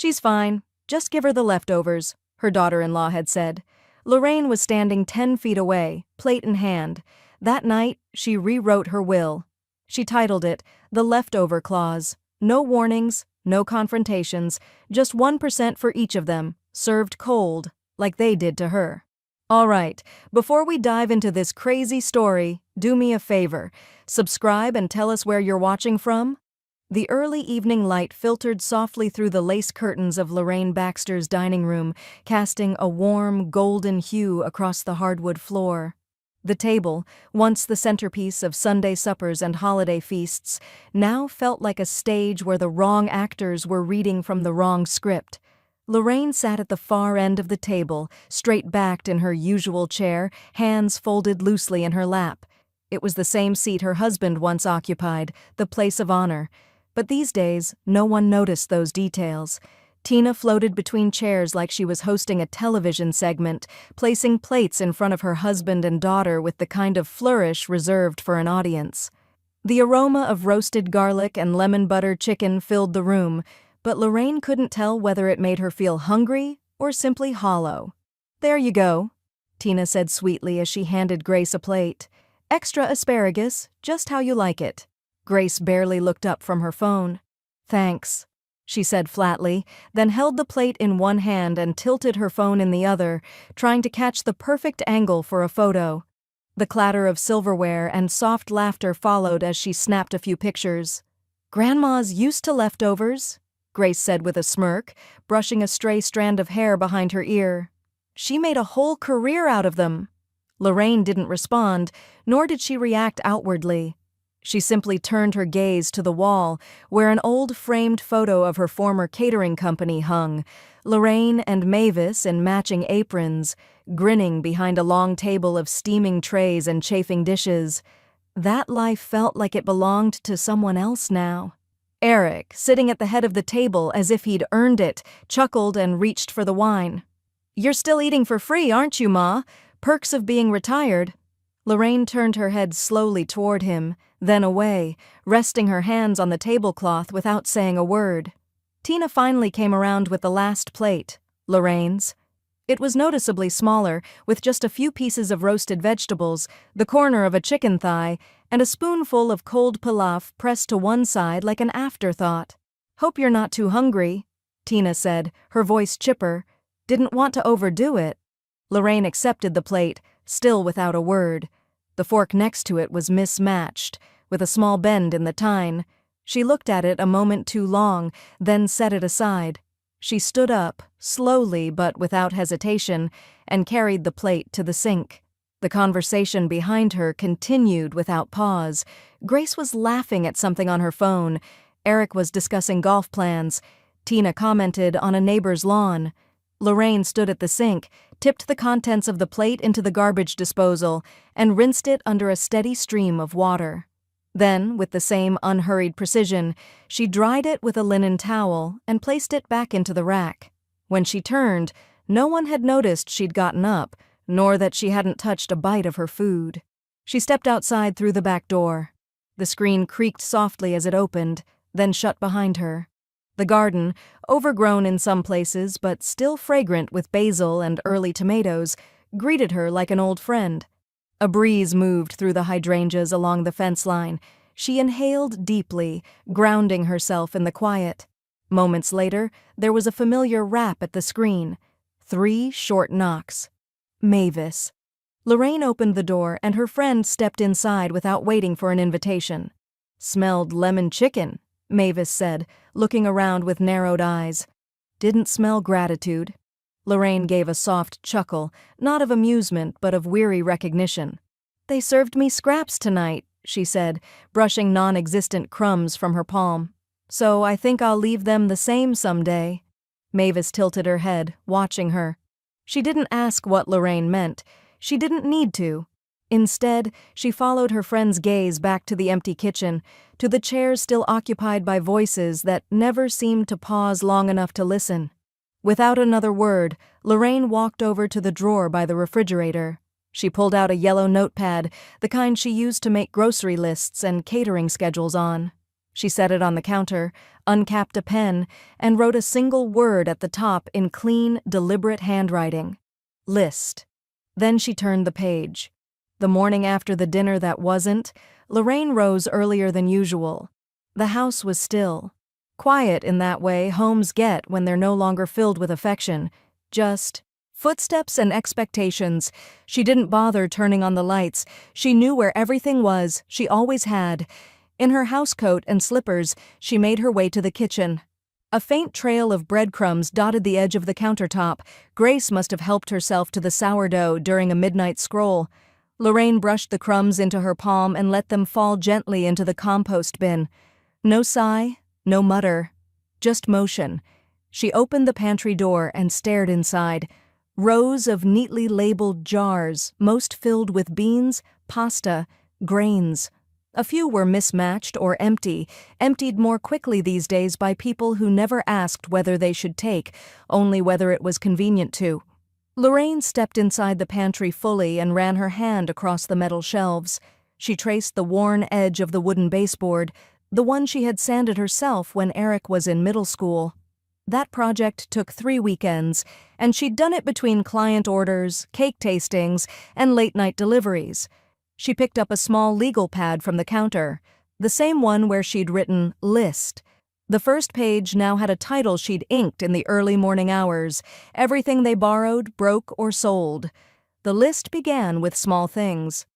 "She's fine. Just give her the leftovers," her daughter-in-law had said. Lorraine was standing 10 feet away, plate in hand. That night, she rewrote her will. She titled it, "The Leftover Clause." No warnings, no confrontations, just 1% for each of them, served cold, like they did to her. All right, before we dive into this crazy story, do me a favor. Subscribe and tell us where you're watching from. The early evening light filtered softly through the lace curtains of Lorraine Baxter's dining room, casting a warm, golden hue across the hardwood floor. The table, once the centerpiece of Sunday suppers and holiday feasts, now felt like a stage where the wrong actors were reading from the wrong script. Lorraine sat at the far end of the table, straight-backed in her usual chair, hands folded loosely in her lap. It was the same seat her husband once occupied, the place of honor. But these days, no one noticed those details. Tina floated between chairs like she was hosting a television segment, placing plates in front of her husband and daughter with the kind of flourish reserved for an audience. The aroma of roasted garlic and lemon butter chicken filled the room, but Lorraine couldn't tell whether it made her feel hungry or simply hollow. "There you go," Tina said sweetly as she handed Grace a plate. "Extra asparagus, just how you like it." Grace barely looked up from her phone. "Thanks," she said flatly, then held the plate in one hand and tilted her phone in the other, trying to catch the perfect angle for a photo. The clatter of silverware and soft laughter followed as she snapped a few pictures. "Grandma's used to leftovers," Grace said with a smirk, brushing a stray strand of hair behind her ear. "She made a whole career out of them." Lorraine didn't respond, nor did she react outwardly. She simply turned her gaze to the wall, where an old framed photo of her former catering company hung, Lorraine and Mavis in matching aprons, grinning behind a long table of steaming trays and chafing dishes. That life felt like it belonged to someone else now. Eric, sitting at the head of the table as if he'd earned it, chuckled and reached for the wine. "You're still eating for free, aren't you, Ma? Perks of being retired." Lorraine turned her head slowly toward him, then away, resting her hands on the tablecloth without saying a word. Tina finally came around with the last plate, Lorraine's. It was noticeably smaller, with just a few pieces of roasted vegetables, the corner of a chicken thigh, and a spoonful of cold pilaf pressed to one side like an afterthought. "Hope you're not too hungry," Tina said, her voice chipper. "Didn't want to overdo it." Lorraine accepted the plate, still without a word. The fork next to it was mismatched, with a small bend in the tine. She looked at it a moment too long, then set it aside. She stood up, slowly but without hesitation, and carried the plate to the sink. The conversation behind her continued without pause. Grace was laughing at something on her phone. Eric was discussing golf plans. Tina commented on a neighbor's lawn. Lorraine stood at the sink, tipped the contents of the plate into the garbage disposal, and rinsed it under a steady stream of water. Then, with the same unhurried precision, she dried it with a linen towel and placed it back into the rack. When she turned, no one had noticed she'd gotten up, nor that she hadn't touched a bite of her food. She stepped outside through the back door. The screen creaked softly as it opened, then shut behind her. The garden, overgrown in some places but still fragrant with basil and early tomatoes, greeted her like an old friend. A breeze moved through the hydrangeas along the fence line. She inhaled deeply, grounding herself in the quiet. Moments later, there was a familiar rap at the screen. 3 short knocks. Mavis. Lorraine opened the door and her friend stepped inside without waiting for an invitation. "Smelled lemon chicken," Mavis said, looking around with narrowed eyes. "Didn't smell gratitude." Lorraine gave a soft chuckle, not of amusement but of weary recognition. "They served me scraps tonight," she said, brushing non-existent crumbs from her palm. "So I think I'll leave them the same someday." Mavis tilted her head, watching her. She didn't ask what Lorraine meant. She didn't need to. Instead, she followed her friend's gaze back to the empty kitchen, to the chairs still occupied by voices that never seemed to pause long enough to listen. Without another word, Lorraine walked over to the drawer by the refrigerator. She pulled out a yellow notepad, the kind she used to make grocery lists and catering schedules on. She set it on the counter, uncapped a pen, and wrote a single word at the top in clean, deliberate handwriting. List. Then she turned the page. The morning after the dinner that wasn't, Lorraine rose earlier than usual. The house was still. Quiet in that way homes get when they're no longer filled with affection. Just footsteps and expectations. She didn't bother turning on the lights. She knew where everything was, she always had. In her housecoat and slippers, she made her way to the kitchen. A faint trail of breadcrumbs dotted the edge of the countertop. Grace must have helped herself to the sourdough during a midnight scroll. Lorraine brushed the crumbs into her palm and let them fall gently into the compost bin. No sigh, no mutter, just motion. She opened the pantry door and stared inside. Rows of neatly labeled jars, most filled with beans, pasta, grains. A few were mismatched or empty, emptied more quickly these days by people who never asked whether they should take, only whether it was convenient to. Lorraine stepped inside the pantry fully and ran her hand across the metal shelves. She traced the worn edge of the wooden baseboard, the one she had sanded herself when Eric was in middle school. That project took 3 weekends, and she'd done it between client orders, cake tastings, and late-night deliveries. She picked up a small legal pad from the counter, the same one where she'd written "List." The first page now had a title she'd inked in the early morning hours, everything they borrowed, broke, or sold. The list began with small things.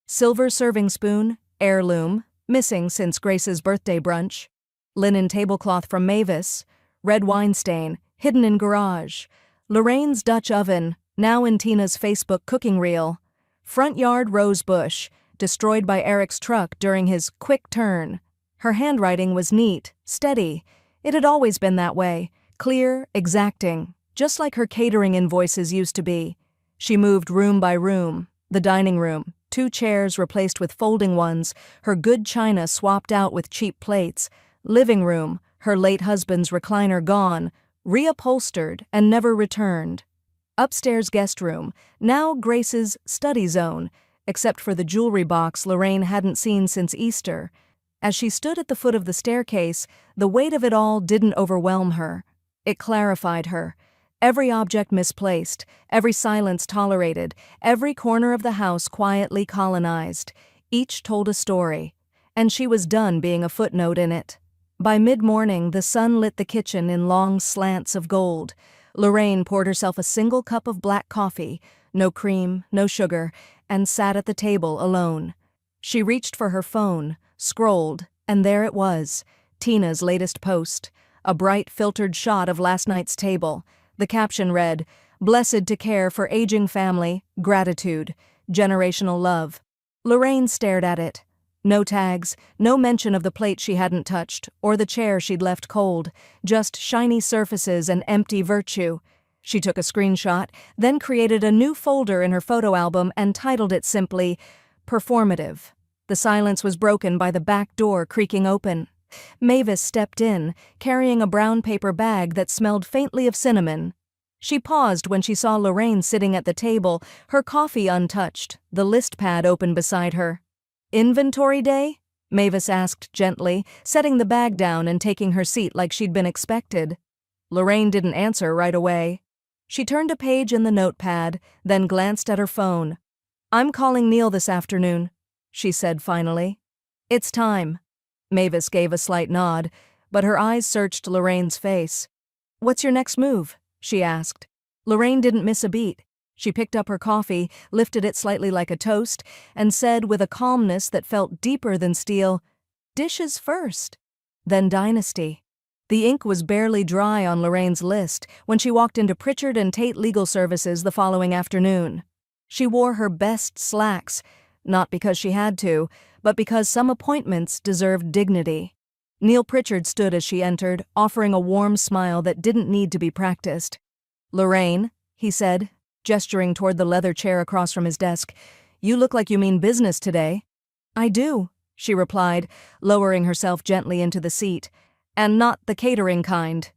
Silver serving spoon, heirloom, missing since Grace's birthday brunch. Linen tablecloth from Mavis, red wine stain, hidden in garage. Lorraine's Dutch oven, now in Tina's Facebook cooking reel. Front yard rose bush, destroyed by Eric's truck during his quick turn. Her handwriting was neat, steady. It had always been that way, clear, exacting, just like her catering invoices used to be. She moved room by room. The dining room, 2 chairs replaced with folding ones, her good china swapped out with cheap plates. Living room, her late husband's recliner gone, reupholstered and never returned. Upstairs guest room, now Grace's study zone, except for the jewelry box Lorraine hadn't seen since Easter. As she stood at the foot of the staircase, the weight of it all didn't overwhelm her. It clarified her. Every object misplaced, every silence tolerated, every corner of the house quietly colonized. Each told a story, and she was done being a footnote in it. By mid-morning, the sun lit the kitchen in long slants of gold. Lorraine poured herself a single cup of black coffee, no cream, no sugar, and sat at the table alone. She reached for her phone, scrolled, and there it was, Tina's latest post, a bright filtered shot of last night's table. The caption read, "Blessed to care for aging family, gratitude, generational love." Lorraine stared at it. No tags, no mention of the plate she hadn't touched, or the chair she'd left cold, just shiny surfaces and empty virtue. She took a screenshot, then created a new folder in her photo album and titled it simply, "Performative." The silence was broken by the back door creaking open. Mavis stepped in, carrying a brown paper bag that smelled faintly of cinnamon. She paused when she saw Lorraine sitting at the table, her coffee untouched, the list pad open beside her. "Inventory day?" Mavis asked gently, setting the bag down and taking her seat like she'd been expected. Lorraine didn't answer right away. She turned a page in the notepad, then glanced at her phone. "I'm calling Neil this afternoon," she said finally. "It's time." Mavis gave a slight nod, but her eyes searched Lorraine's face. "What's your next move?" she asked. Lorraine didn't miss a beat. She picked up her coffee, lifted it slightly like a toast, and said with a calmness that felt deeper than steel, "Dishes first, then dynasty." The ink was barely dry on Lorraine's list when she walked into Pritchard and Tate Legal Services the following afternoon. She wore her best slacks, not because she had to, but because some appointments deserved dignity. Neil Pritchard stood as she entered, offering a warm smile that didn't need to be practiced. "Lorraine," he said, gesturing toward the leather chair across from his desk, "you look like you mean business today." "I do," she replied, lowering herself gently into the seat. "And not the catering kind."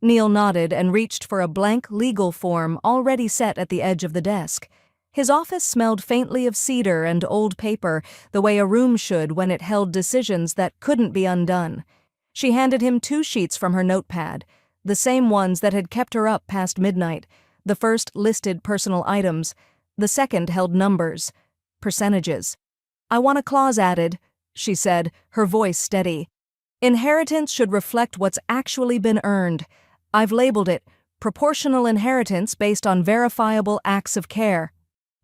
Neil nodded and reached for a blank legal form already set at the edge of the desk. His office smelled faintly of cedar and old paper, the way a room should when it held decisions that couldn't be undone. She handed him 2 sheets from her notepad, the same ones that had kept her up past midnight. The first listed personal items, the second held numbers, percentages. "I want a clause added," she said, her voice steady. "Inheritance should reflect what's actually been earned. I've labeled it proportional inheritance based on verifiable acts of care."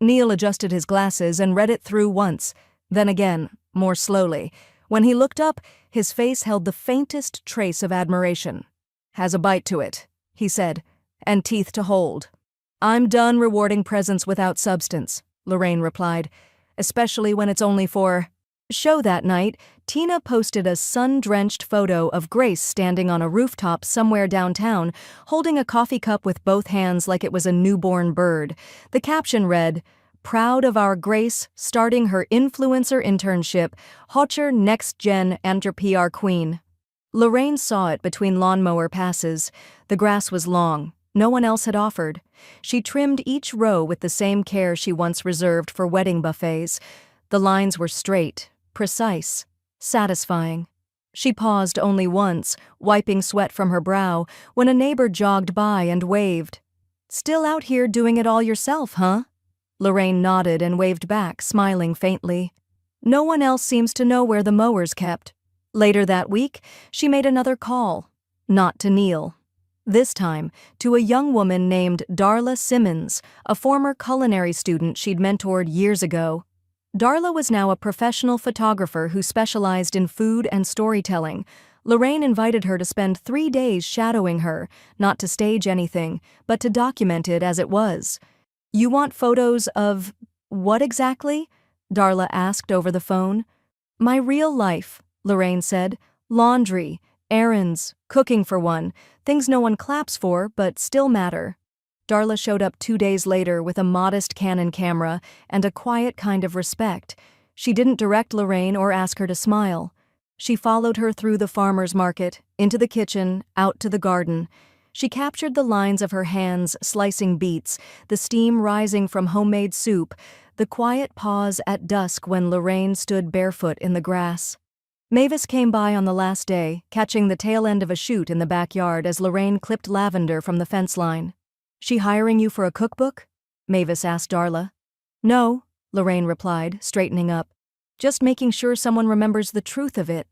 Neil adjusted his glasses and read it through once, then again, more slowly. When he looked up, his face held the faintest trace of admiration. "Has a bite to it," he said, "and teeth to hold." "I'm done rewarding presents without substance," Lorraine replied, "especially when it's only for..." Show that night, Tina posted a sun-drenched photo of Grace standing on a rooftop somewhere downtown, holding a coffee cup with both hands like it was a newborn bird. The caption read, "Proud of our Grace starting her influencer internship, Hotcher Next Gen Enter PR Queen." Lorraine saw it between lawnmower passes. The grass was long. No one else had offered. She trimmed each row with the same care she once reserved for wedding buffets. The lines were straight, precise, satisfying. She paused only once, wiping sweat from her brow, when a neighbor jogged by and waved. "Still out here doing it all yourself, huh?" Lorraine nodded and waved back, smiling faintly. "No one else seems to know where the mower's kept." Later that week, she made another call. Not to Neil. This time, to a young woman named Darla Simmons, a former culinary student she'd mentored years ago. Darla was now a professional photographer who specialized in food and storytelling. Lorraine invited her to spend 3 days shadowing her, not to stage anything, but to document it as it was. "You want photos of what exactly?" Darla asked over the phone. "My real life," Lorraine said. "Laundry, errands, cooking for one, things no one claps for but still matter." Darla showed up 2 days later with a modest Canon camera and a quiet kind of respect. She didn't direct Lorraine or ask her to smile. She followed her through the farmer's market, into the kitchen, out to the garden. She captured the lines of her hands slicing beets, the steam rising from homemade soup, the quiet pause at dusk when Lorraine stood barefoot in the grass. Mavis came by on the last day, catching the tail end of a shoot in the backyard as Lorraine clipped lavender from the fence line. "She hiring you for a cookbook?" Mavis asked Darla. "No," Lorraine replied, straightening up. "Just making sure someone remembers the truth of it."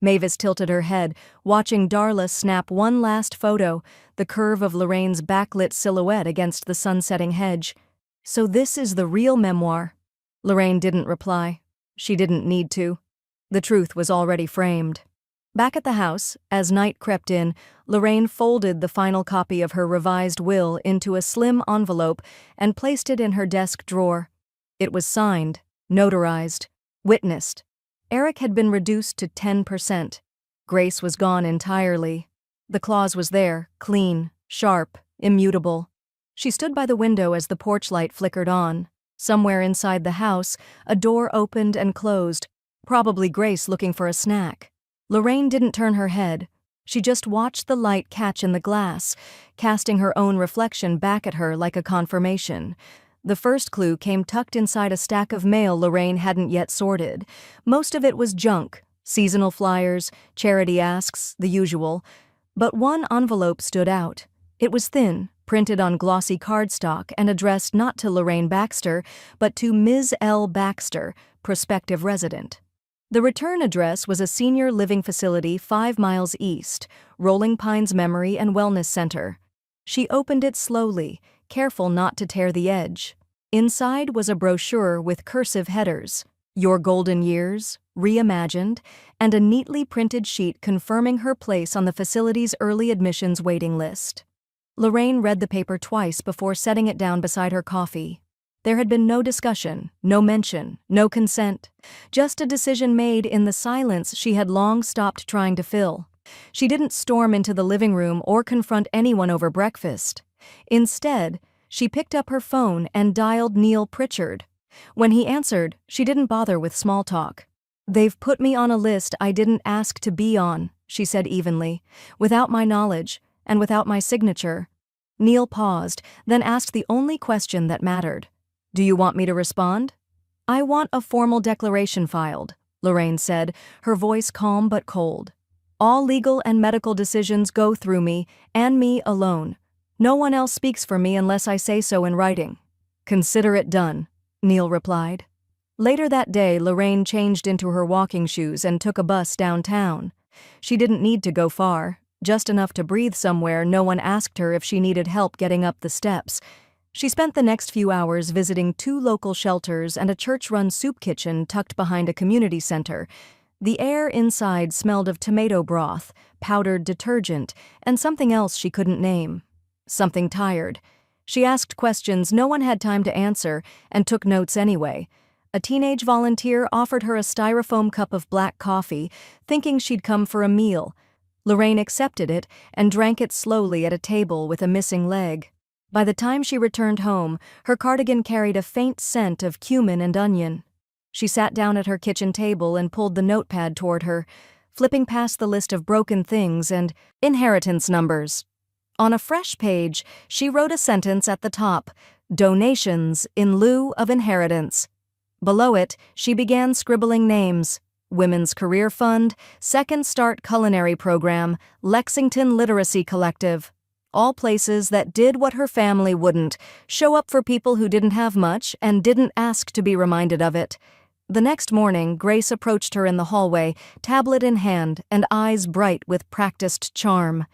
Mavis tilted her head, watching Darla snap one last photo, the curve of Lorraine's backlit silhouette against the sunsetting hedge. "So this is the real memoir?" Lorraine didn't reply. She didn't need to. The truth was already framed. Back at the house, as night crept in, Lorraine folded the final copy of her revised will into a slim envelope and placed it in her desk drawer. It was signed, notarized, witnessed. Eric had been reduced to 10%. Grace was gone entirely. The clause was there, clean, sharp, immutable. She stood by the window as the porch light flickered on. Somewhere inside the house, a door opened and closed, probably Grace looking for a snack. Lorraine didn't turn her head. She just watched the light catch in the glass, casting her own reflection back at her like a confirmation. The first clue came tucked inside a stack of mail Lorraine hadn't yet sorted. Most of it was junk, seasonal flyers, charity asks, the usual. But one envelope stood out. It was thin, printed on glossy cardstock and addressed not to Lorraine Baxter, but to Ms. L. Baxter, prospective resident. The return address was a senior living facility 5 miles east, Rolling Pines Memory and Wellness Center. She opened it slowly, careful not to tear the edge. Inside was a brochure with cursive headers, "Your Golden Years," reimagined, and a neatly printed sheet confirming her place on the facility's early admissions waiting list. Lorraine read the paper twice before setting it down beside her coffee. There had been no discussion, no mention, no consent, just a decision made in the silence she had long stopped trying to fill. She didn't storm into the living room or confront anyone over breakfast. Instead, she picked up her phone and dialed Neil Pritchard. When he answered, she didn't bother with small talk. "They've put me on a list I didn't ask to be on," she said evenly, "without my knowledge and without my signature." Neil paused, then asked the only question that mattered. Do you want me to respond? I want a formal declaration filed, Lorraine said, her voice calm but cold. All legal and medical decisions go through me, and me alone. No one else speaks for me unless I say so in writing. Consider it done, Neil replied. Later that day, Lorraine changed into her walking shoes and took a bus downtown. She didn't need to go far, just enough to breathe somewhere no one asked her if she needed help getting up the steps. She spent the next few hours visiting 2 local shelters and a church-run soup kitchen tucked behind a community center. The air inside smelled of tomato broth, powdered detergent, and something else she couldn't name. Something tired. She asked questions no one had time to answer and took notes anyway. A teenage volunteer offered her a styrofoam cup of black coffee, thinking she'd come for a meal. Lorraine accepted it and drank it slowly at a table with a missing leg. By the time she returned home, her cardigan carried a faint scent of cumin and onion. She sat down at her kitchen table and pulled the notepad toward her, flipping past the list of broken things and inheritance numbers. On a fresh page, she wrote a sentence at the top, "Donations in lieu of inheritance." Below it, she began scribbling names: Women's Career Fund, Second Start Culinary Program, Lexington Literacy Collective. All places that did what her family wouldn't, show up for people who didn't have much and didn't ask to be reminded of it. The next morning, Grace approached her in the hallway, tablet in hand and eyes bright with practiced charm.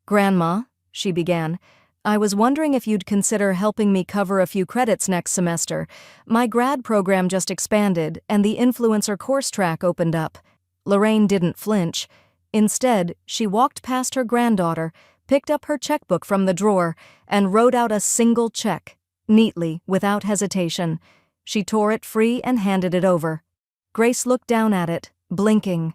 "Grandma," she began, "I was wondering if you'd consider helping me cover a few credits next semester. My grad program just expanded, and the influencer course track opened up." Lorraine didn't flinch. Instead, she walked past her granddaughter, picked up her checkbook from the drawer, and wrote out a single check, neatly, without hesitation. She tore it free and handed it over. Grace looked down at it, blinking.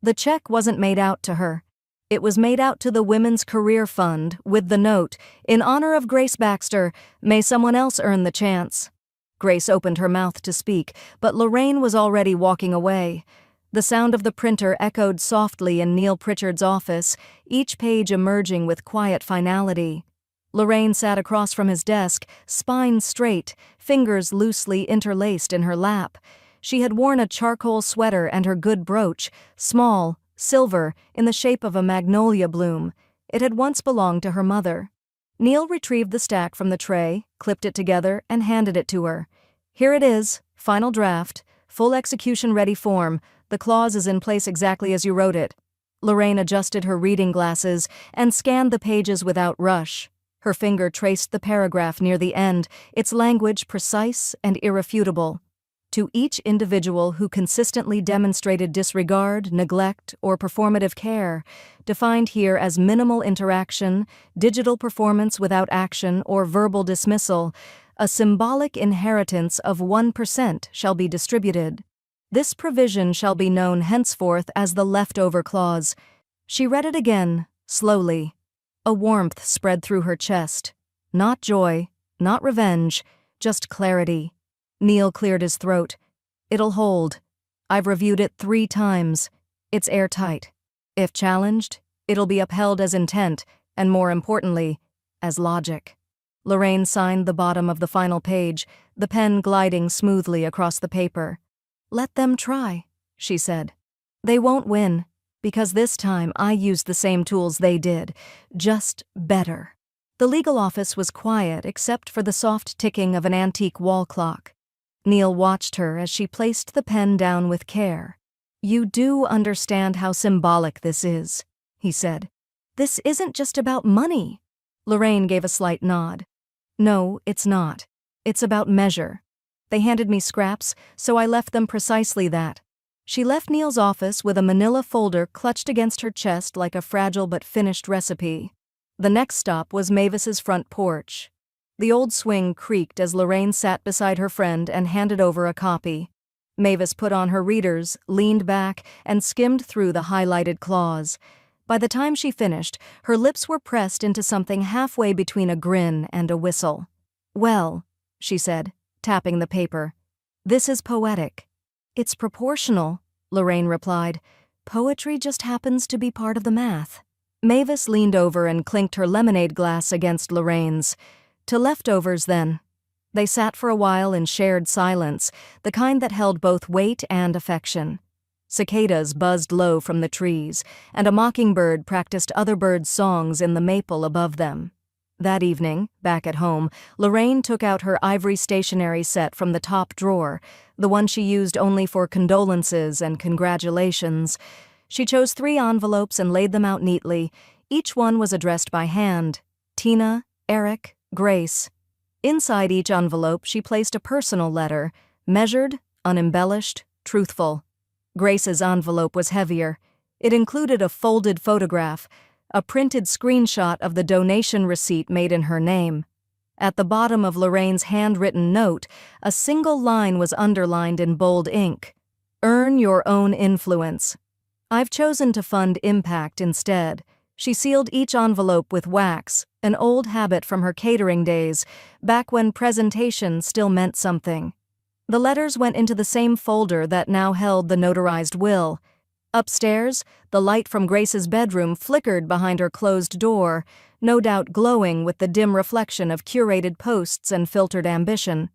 The check wasn't made out to her. It was made out to the Women's Career Fund, with the note, "In honor of Grace Baxter, may someone else earn the chance." Grace opened her mouth to speak, but Lorraine was already walking away. The sound of the printer echoed softly in Neil Pritchard's office, each page emerging with quiet finality. Lorraine sat across from his desk, spine straight, fingers loosely interlaced in her lap. She had worn a charcoal sweater and her good brooch, small, silver, in the shape of a magnolia bloom. It had once belonged to her mother. Neil retrieved the stack from the tray, clipped it together, and handed it to her. "Here it is, final draft, full execution-ready form. The clause is in place exactly as you wrote it." Lorraine adjusted her reading glasses and scanned the pages without rush. Her finger traced the paragraph near the end, its language precise and irrefutable. "To each individual who consistently demonstrated disregard, neglect, or performative care, defined here as minimal interaction, digital performance without action, or verbal dismissal, a symbolic inheritance of 1% shall be distributed. This provision shall be known henceforth as the leftover clause." She read it again, slowly. A warmth spread through her chest. Not joy, not revenge, just clarity. Neil cleared his throat. "It'll hold. I've reviewed it 3 times. It's airtight. If challenged, it'll be upheld as intent, and more importantly, as logic." Lorraine signed the bottom of the final page, the pen gliding smoothly across the paper. "Let them try," she said. "They won't win, because this time I used the same tools they did, just better." The legal office was quiet except for the soft ticking of an antique wall clock. Neil watched her as she placed the pen down with care. "You do understand how symbolic this is," he said. "This isn't just about money." Lorraine gave a slight nod. "No, it's not. It's about measure. They handed me scraps, so I left them precisely that." She left Neil's office with a manila folder clutched against her chest like a fragile but finished recipe. The next stop was Mavis's front porch. The old swing creaked as Lorraine sat beside her friend and handed over a copy. Mavis put on her readers, leaned back, and skimmed through the highlighted clause. By the time she finished, her lips were pressed into something halfway between a grin and a whistle. "Well," she said, tapping the paper, "this is poetic." "It's proportional," Lorraine replied. "Poetry just happens to be part of the math." Mavis leaned over and clinked her lemonade glass against Lorraine's. "To leftovers, then." They sat for a while in shared silence, the kind that held both weight and affection. Cicadas buzzed low from the trees, and a mockingbird practiced other birds' songs in the maple above them. That evening, back at home, Lorraine took out her ivory stationery set from the top drawer, the one she used only for condolences and congratulations. She chose 3 envelopes and laid them out neatly. Each one was addressed by hand: Tina, Eric, Grace. Inside each envelope she placed a personal letter, measured, unembellished, truthful. Grace's envelope was heavier. It included a folded photograph, a printed screenshot of the donation receipt made in her name. At the bottom of Lorraine's handwritten note, a single line was underlined in bold ink: "Earn your own influence." "I've chosen to fund impact instead." She sealed each envelope with wax, an old habit from her catering days, back when presentation still meant something. The letters went into the same folder that now held the notarized will. Upstairs, the light from Grace's bedroom flickered behind her closed door, no doubt glowing with the dim reflection of curated posts and filtered ambition.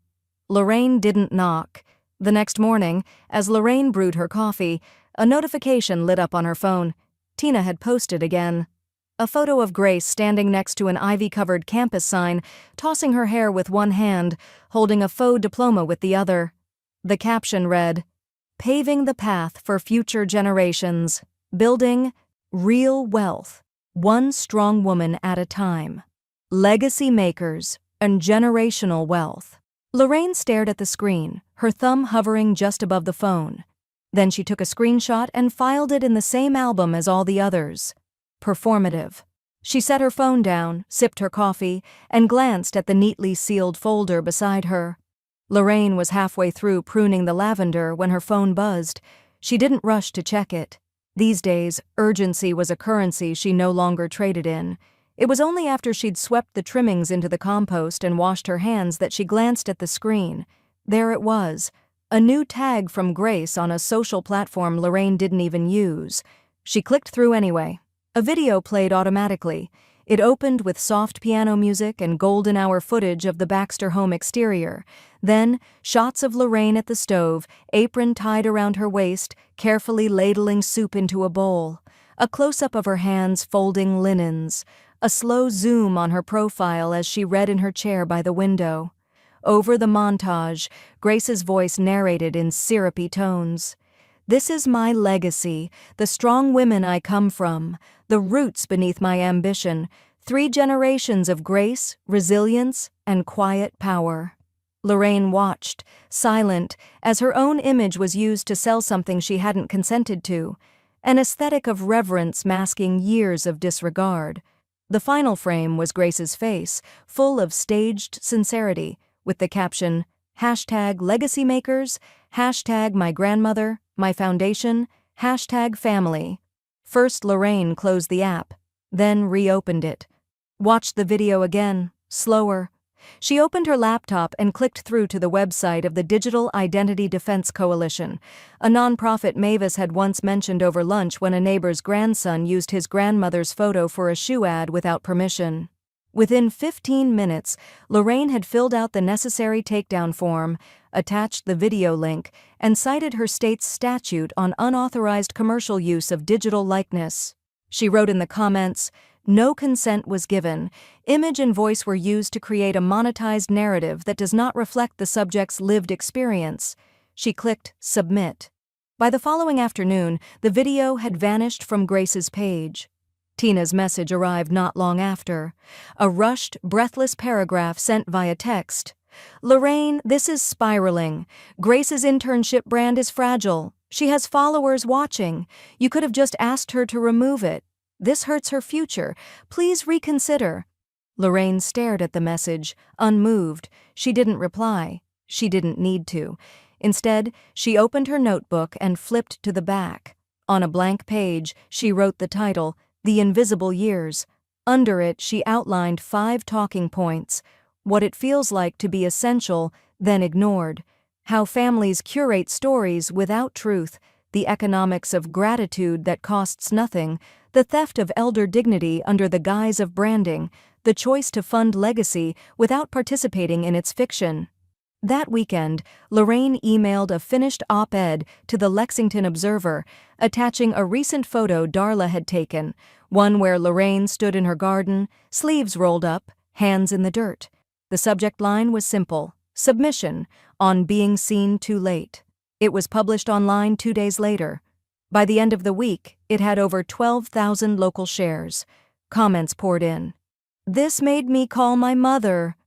Lorraine didn't knock. The next morning, as Lorraine brewed her coffee, a notification lit up on her phone. Tina had posted again. A photo of Grace standing next to an ivy-covered campus sign, tossing her hair with one hand, holding a faux diploma with the other. The caption read, "Paving the path for future generations, building real wealth, one strong woman at a time. Legacy makers and generational wealth." Lorraine stared at the screen, her thumb hovering just above the phone. Then she took a screenshot and filed it in the same album as all the others. Performative. She set her phone down, sipped her coffee, and glanced at the neatly sealed folder beside her. Lorraine was halfway through pruning the lavender when her phone buzzed. She didn't rush to check it. These days, urgency was a currency she no longer traded in. It was only after she'd swept the trimmings into the compost and washed her hands that she glanced at the screen. There it was, a new tag from Grace on a social platform Lorraine didn't even use. She clicked through anyway. A video played automatically. It opened with soft piano music and golden hour footage of the Baxter home exterior. Then, shots of Lorraine at the stove, apron tied around her waist, carefully ladling soup into a bowl. A close-up of her hands folding linens. A slow zoom on her profile as she read in her chair by the window. Over the montage, Grace's voice narrated in syrupy tones. "This is my legacy, the strong women I come from, the roots beneath my ambition, 3 generations of grace, resilience, and quiet power." Lorraine watched, silent, as her own image was used to sell something she hadn't consented to, an aesthetic of reverence masking years of disregard. The final frame was Grace's face, full of staged sincerity, with the caption, #LegacyMakers, #MyGrandmother, My Foundation, #family. First Lorraine closed the app, then reopened it. Watched the video again, slower. She opened her laptop and clicked through to the website of the Digital Identity Defense Coalition, a nonprofit Mavis had once mentioned over lunch when a neighbor's grandson used his grandmother's photo for a shoe ad without permission. Within 15 minutes, Lorraine had filled out the necessary takedown form, attached the video link, and cited her state's statute on unauthorized commercial use of digital likeness. She wrote in the comments, "No consent was given. Image and voice were used to create a monetized narrative that does not reflect the subject's lived experience." She clicked Submit. By the following afternoon, the video had vanished from Grace's page. Tina's message arrived not long after. A rushed, breathless paragraph sent via text. "Lorraine, this is spiraling. Grace's internship brand is fragile. She has followers watching. You could have just asked her to remove it. This hurts her future. Please reconsider." Lorraine stared at the message, unmoved. She didn't reply. She didn't need to. Instead, she opened her notebook and flipped to the back. On a blank page, she wrote the title, "The Invisible Years." Under it, she outlined 5 talking points: what it feels like to be essential, then ignored; how families curate stories without truth; the economics of gratitude that costs nothing; the theft of elder dignity under the guise of branding; the choice to fund legacy without participating in its fiction. That weekend, Lorraine emailed a finished op-ed to the Lexington Observer, attaching a recent photo Darla had taken, one where Lorraine stood in her garden, sleeves rolled up, hands in the dirt. The subject line was simple: submission, on being seen too late. It was published online 2 days later. By the end of the week, it had over 12,000 local shares. Comments poured in. "This made me call my mother.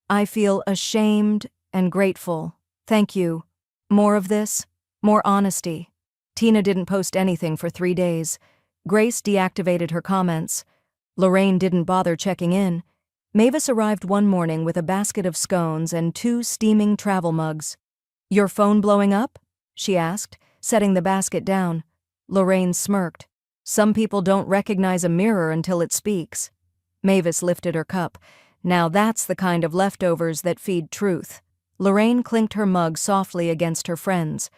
I feel ashamed and grateful. Thank you. More of this, more honesty." Tina didn't post anything for 3 days. Grace deactivated her comments. Lorraine didn't bother checking in. Mavis arrived one morning with a basket of scones and 2 steaming travel mugs. "Your phone blowing up?" she asked, setting the basket down. Lorraine smirked. "Some people don't recognize a mirror until it speaks." Mavis lifted her cup. "Now that's the kind of leftovers that feed truth." Lorraine clinked her mug softly against her friend's.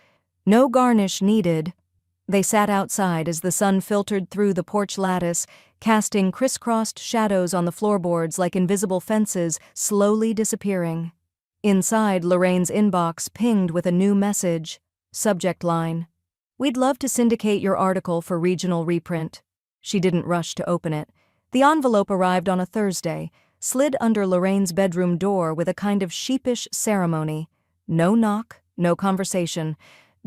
"No garnish needed." They sat outside as the sun filtered through the porch lattice, casting crisscrossed shadows on the floorboards like invisible fences, slowly disappearing. Inside, Lorraine's inbox pinged with a new message. Subject line: "We'd love to syndicate your article for regional reprint." She didn't rush to open it. The envelope arrived on a Thursday, slid under Lorraine's bedroom door with a kind of sheepish ceremony. No knock, no conversation,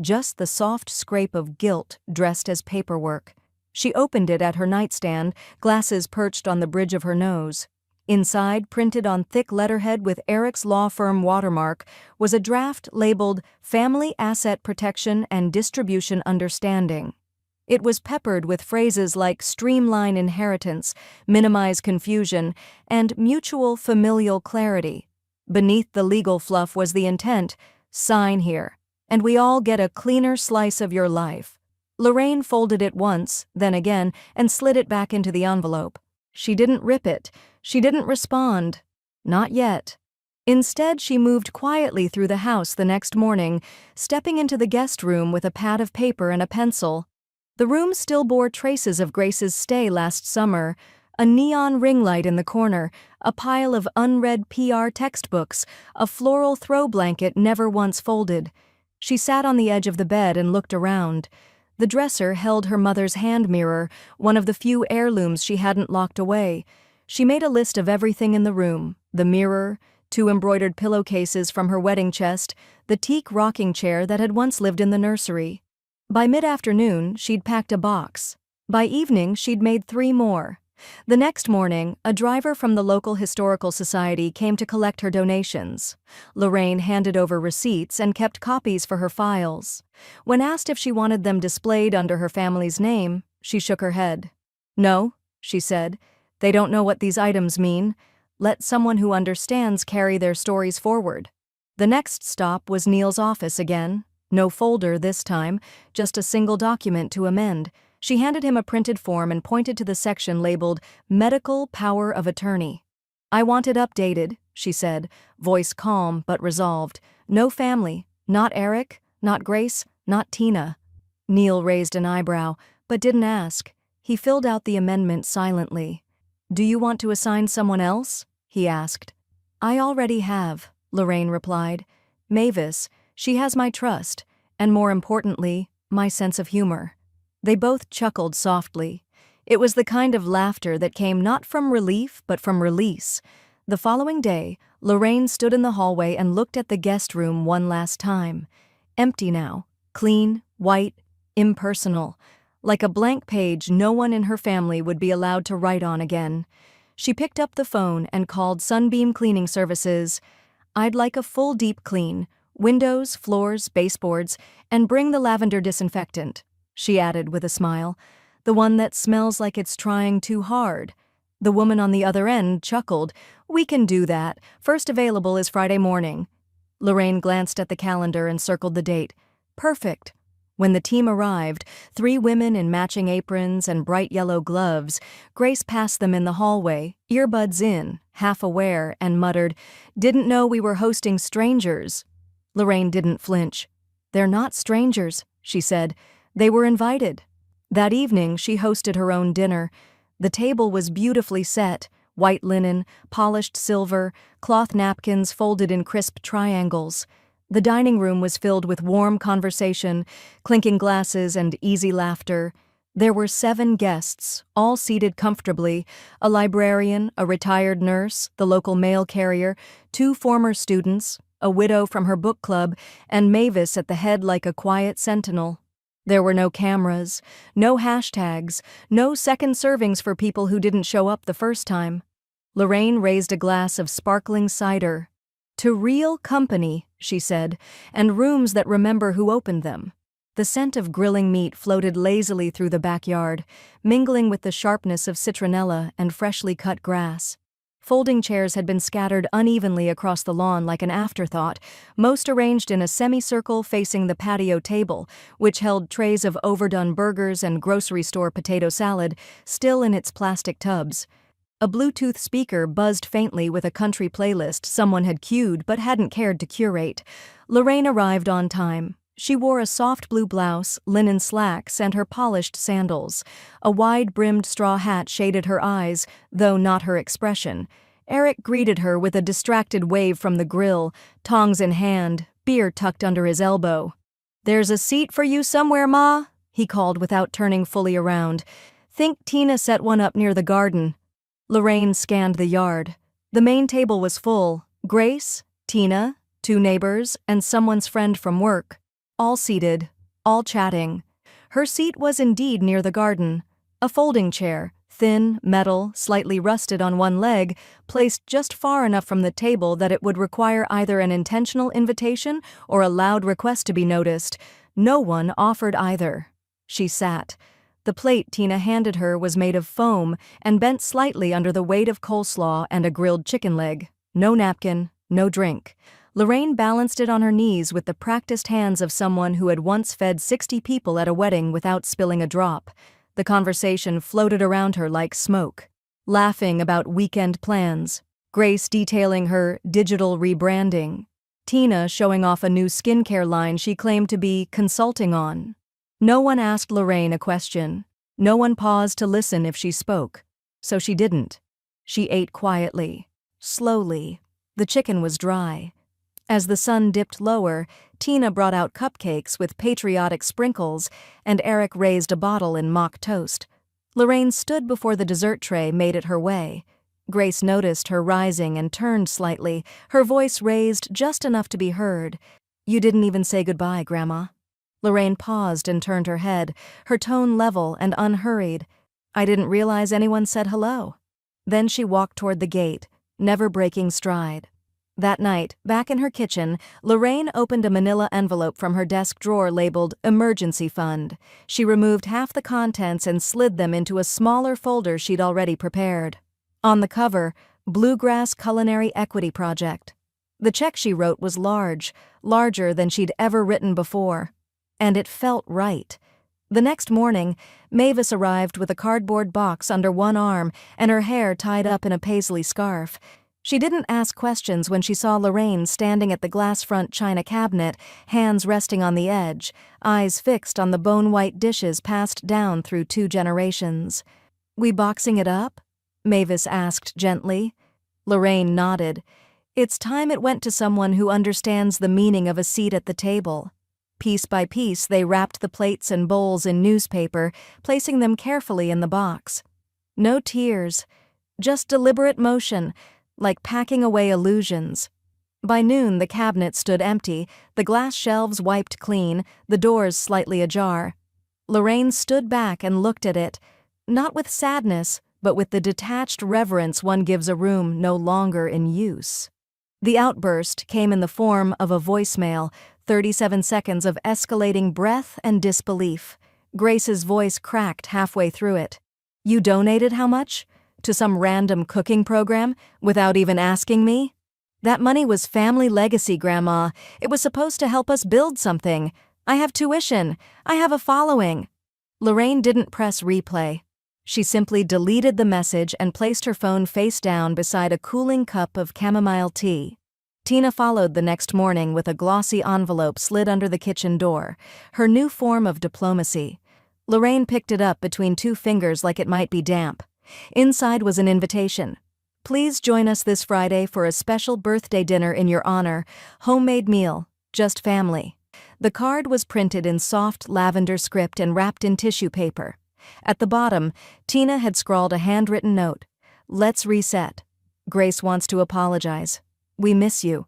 just the soft scrape of guilt dressed as paperwork. She opened it at her nightstand, glasses perched on the bridge of her nose. Inside, printed on thick letterhead with Eric's law firm watermark, was a draft labeled Family Asset Protection and Distribution Understanding. It was peppered with phrases like streamline inheritance, minimize confusion, and mutual familial clarity. Beneath the legal fluff was the intent: sign here, and we all get a cleaner slice of your life. Lorraine folded it once, then again, and slid it back into the envelope. She didn't rip it. She didn't respond. Not yet. Instead, she moved quietly through the house the next morning, stepping into the guest room with a pad of paper and a pencil. The room still bore traces of Grace's stay last summer: a neon ring light in the corner, a pile of unread PR textbooks, a floral throw blanket never once folded. She sat on the edge of the bed and looked around. The dresser held her mother's hand mirror, one of the few heirlooms she hadn't locked away. She made a list of everything in the room: the mirror, 2 embroidered pillowcases from her wedding chest, the teak rocking chair that had once lived in the nursery. By mid-afternoon, she'd packed a box. By evening, she'd made 3 more. The next morning, a driver from the local historical society came to collect her donations. Lorraine handed over receipts and kept copies for her files. When asked if she wanted them displayed under her family's name, she shook her head. "No," she said. "They don't know what these items mean. Let someone who understands carry their stories forward." The next stop was Neil's office again. No folder this time, just a single document to amend. She handed him a printed form and pointed to the section labeled Medical Power of Attorney. "I want it updated," she said, voice calm but resolved. "No family, not Eric, not Grace, not Tina." Neil raised an eyebrow, but didn't ask. He filled out the amendment silently. "Do you want to assign someone else?" he asked. "I already have," Lorraine replied. "Mavis. She has my trust, and more importantly, my sense of humor." They both chuckled softly. It was the kind of laughter that came not from relief but from release. The following day, Lorraine stood in the hallway and looked at the guest room one last time. Empty now, clean, white, impersonal. Like a blank page no one in her family would be allowed to write on again. She picked up the phone and called Sunbeam Cleaning Services. "I'd like a full deep clean. Windows, floors, baseboards, and bring the lavender disinfectant," she added with a smile. "The one that smells like it's trying too hard." The woman on the other end chuckled. "We can do that. First available is Friday morning." Lorraine glanced at the calendar and circled the date. Perfect. When the team arrived, 3 women in matching aprons and bright yellow gloves, Grace passed them in the hallway, earbuds in, half aware, and muttered, "Didn't know we were hosting strangers." Lorraine didn't flinch. "They're not strangers," she said. "They were invited." That evening, she hosted her own dinner. The table was beautifully set, white linen, polished silver, cloth napkins folded in crisp triangles. The dining room was filled with warm conversation, clinking glasses, and easy laughter. There were 7 guests, all seated comfortably: a librarian, a retired nurse, the local mail carrier, 2 former students, a widow from her book club, and Mavis at the head like a quiet sentinel. There were no cameras, no hashtags, no second servings for people who didn't show up the first time. Lorraine raised a glass of sparkling cider. "To real company," she said, "and rooms that remember who opened them." The scent of grilling meat floated lazily through the backyard, mingling with the sharpness of citronella and freshly cut grass. Folding chairs had been scattered unevenly across the lawn like an afterthought, most arranged in a semicircle facing the patio table, which held trays of overdone burgers and grocery store potato salad, still in its plastic tubs. A Bluetooth speaker buzzed faintly with a country playlist someone had queued but hadn't cared to curate. Lorraine arrived on time. She wore a soft blue blouse, linen slacks, and her polished sandals. A wide-brimmed straw hat shaded her eyes, though not her expression. Eric greeted her with a distracted wave from the grill, tongs in hand, beer tucked under his elbow. "There's a seat for you somewhere, Ma," he called without turning fully around. "Think Tina set one up near the garden." Lorraine scanned the yard. The main table was full: Grace, Tina, 2 neighbors, and someone's friend from work. All seated, all chatting. Her seat was indeed near the garden. A folding chair, thin, metal, slightly rusted on one leg, placed just far enough from the table that it would require either an intentional invitation or a loud request to be noticed. No one offered either. She sat. The plate Tina handed her was made of foam and bent slightly under the weight of coleslaw and a grilled chicken leg. No napkin, no drink. Lorraine balanced it on her knees with the practiced hands of someone who had once fed 60 people at a wedding without spilling a drop. The conversation floated around her like smoke. Laughing about weekend plans. Grace detailing her digital rebranding. Tina showing off a new skincare line she claimed to be consulting on. No one asked Lorraine a question. No one paused to listen if she spoke. So she didn't. She ate quietly, slowly. The chicken was dry. As the sun dipped lower, Tina brought out cupcakes with patriotic sprinkles, and Eric raised a bottle in mock toast. Lorraine stood before the dessert tray, made it her way. Grace noticed her rising and turned slightly, her voice raised just enough to be heard. "You didn't even say goodbye, Grandma." Lorraine paused and turned her head, her tone level and unhurried. "I didn't realize anyone said hello." Then she walked toward the gate, never breaking stride. That night, back in her kitchen, Lorraine opened a manila envelope from her desk drawer labeled Emergency Fund. She removed half the contents and slid them into a smaller folder she'd already prepared. On the cover, Bluegrass Culinary Equity Project. The check she wrote was large, larger than she'd ever written before. And it felt right. The next morning, Mavis arrived with a cardboard box under one arm and her hair tied up in a paisley scarf. She didn't ask questions when she saw Lorraine standing at the glass-front china cabinet, hands resting on the edge, eyes fixed on the bone-white dishes passed down through 2 generations. "We boxing it up?" Mavis asked gently. Lorraine nodded. It's time it went to someone who understands the meaning of a seat at the table. Piece by piece, they wrapped the plates and bowls in newspaper, placing them carefully in the box. No tears, just deliberate motion, like packing away illusions. By noon, the cabinet stood empty, the glass shelves wiped clean, the doors slightly ajar. Lorraine stood back and looked at it, not with sadness, but with the detached reverence one gives a room no longer in use. The outburst came in the form of a voicemail, 37 seconds of escalating breath and disbelief. Grace's voice cracked halfway through it. "You donated how much? To some random cooking program, without even asking me? That money was family legacy, Grandma. It was supposed to help us build something. I have tuition. I have a following." Lorraine didn't press replay. She simply deleted the message and placed her phone face down beside a cooling cup of chamomile tea. Tina followed the next morning with a glossy envelope slid under the kitchen door, her new form of diplomacy. Lorraine picked it up between 2 fingers like it might be damp. Inside was an invitation. Please join us this Friday for a special birthday dinner in your honor, homemade meal, just family. The card was printed in soft lavender script and wrapped in tissue paper. At the bottom, Tina had scrawled a handwritten note. Let's reset. Grace wants to apologize. We miss you.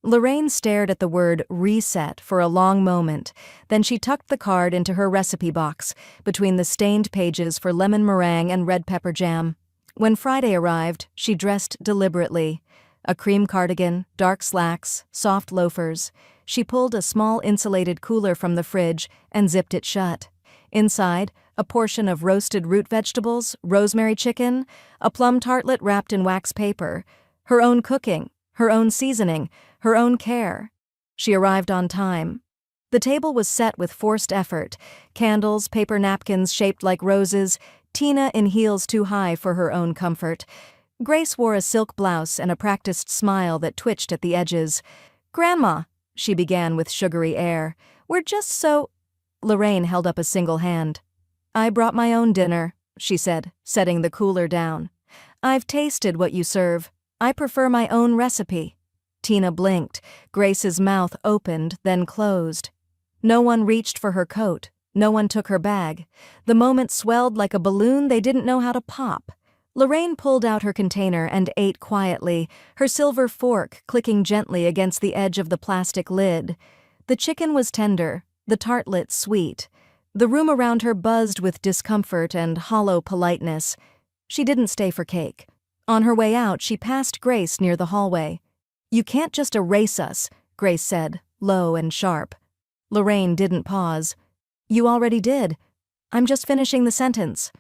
Lorraine stared at the word reset for a long moment, then she tucked the card into her recipe box, between the stained pages for lemon meringue and red pepper jam. When Friday arrived, she dressed deliberately. A cream cardigan, dark slacks, soft loafers. She pulled a small insulated cooler from the fridge and zipped it shut. Inside, a portion of roasted root vegetables, rosemary chicken, a plum tartlet wrapped in wax paper. Her own cooking, her own seasoning, her own care. She arrived on time. The table was set with forced effort. Candles, paper napkins shaped like roses, Tina in heels too high for her own comfort. Grace wore a silk blouse and a practiced smile that twitched at the edges. "Grandma," she began with sugary air, "we're just so—" Lorraine held up a single hand. "I brought my own dinner," she said, setting the cooler down. "I've tasted what you serve. I prefer my own recipe." Tina blinked. Grace's mouth opened, then closed. No one reached for her coat. No one took her bag. The moment swelled like a balloon they didn't know how to pop. Lorraine pulled out her container and ate quietly, her silver fork clicking gently against the edge of the plastic lid. The chicken was tender, the tartlet sweet. The room around her buzzed with discomfort and hollow politeness. She didn't stay for cake. On her way out, she passed Grace near the hallway. "You can't just erase us," Grace said, low and sharp. Lorraine didn't pause. "You already did. I'm just finishing the sentence."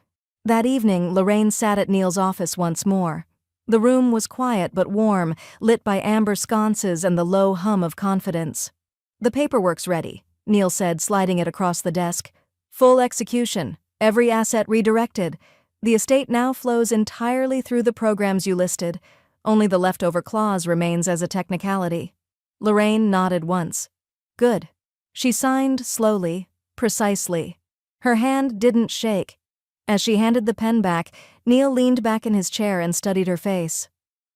That evening, Lorraine sat at Neil's office once more. The room was quiet but warm, lit by amber sconces and the low hum of confidence. "The paperwork's ready," Neil said, sliding it across the desk. "Full execution. Every asset redirected. The estate now flows entirely through the programs you listed. Only the leftover clause remains as a technicality." Lorraine nodded once. "Good." She signed slowly, precisely. Her hand didn't shake. As she handed the pen back, Neil leaned back in his chair and studied her face.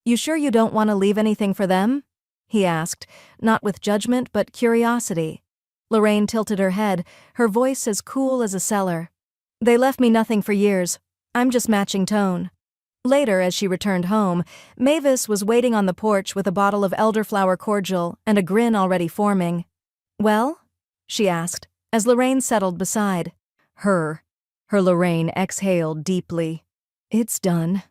"You sure you don't want to leave anything for them?" he asked, not with judgment but curiosity. Lorraine tilted her head, her voice as cool as a cellar. "They left me nothing for years. I'm just matching tone." Later, as she returned home, Mavis was waiting on the porch with a bottle of elderflower cordial and a grin already forming. "Well?" she asked, as Lorraine settled beside her. Her Lorraine exhaled deeply. "It's done."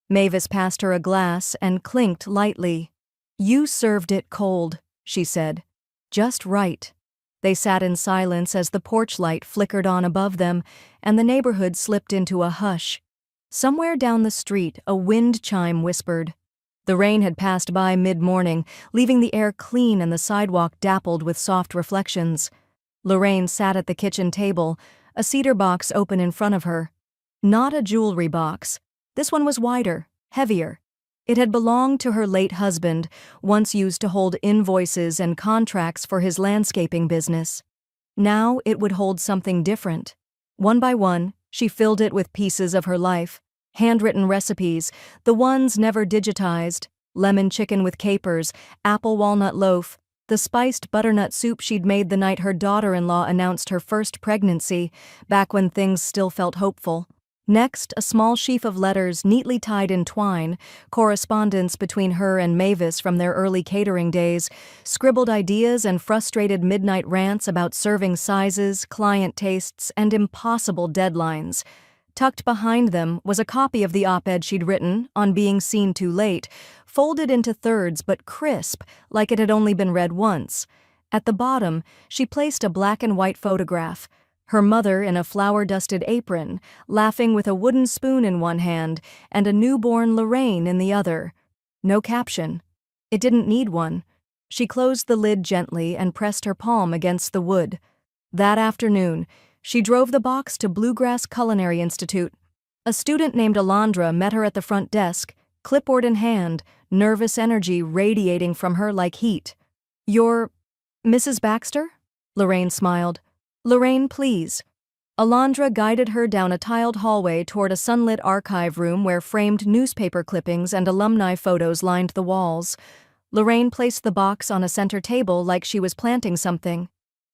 Mavis passed her a glass and clinked lightly. "You served it cold," she said. "Just right." They sat in silence as the porch light flickered on above them, and the neighborhood slipped into a hush. Somewhere down the street, a wind chime whispered. The rain had passed by mid-morning, leaving the air clean and the sidewalk dappled with soft reflections. Lorraine sat at the kitchen table, a cedar box open in front of her. Not a jewelry box. This one was wider, heavier. It had belonged to her late husband, once used to hold invoices and contracts for his landscaping business. Now it would hold something different. One by one, she filled it with pieces of her life. Handwritten recipes, the ones never digitized, lemon chicken with capers, apple walnut loaf, the spiced butternut soup she'd made the night her daughter-in-law announced her first pregnancy, back when things still felt hopeful. Next, a small sheaf of letters neatly tied in twine, correspondence between her and Mavis from their early catering days, scribbled ideas and frustrated midnight rants about serving sizes, client tastes, and impossible deadlines. Tucked behind them was a copy of the op-ed she'd written, on being seen too late, folded into thirds but crisp, like it had only been read once. At the bottom, she placed a black and white photograph. Her mother in a flour-dusted apron, laughing with a wooden spoon in one hand, and a newborn Lorraine in the other. No caption. It didn't need one. She closed the lid gently and pressed her palm against the wood. That afternoon, she drove the box to Bluegrass Culinary Institute. A student named Alondra met her at the front desk, clipboard in hand, nervous energy radiating from her like heat. "You're Mrs. Baxter?" Lorraine smiled. "Lorraine, please." Alondra guided her down a tiled hallway toward a sunlit archive room where framed newspaper clippings and alumni photos lined the walls. Lorraine placed the box on a center table like she was planting something.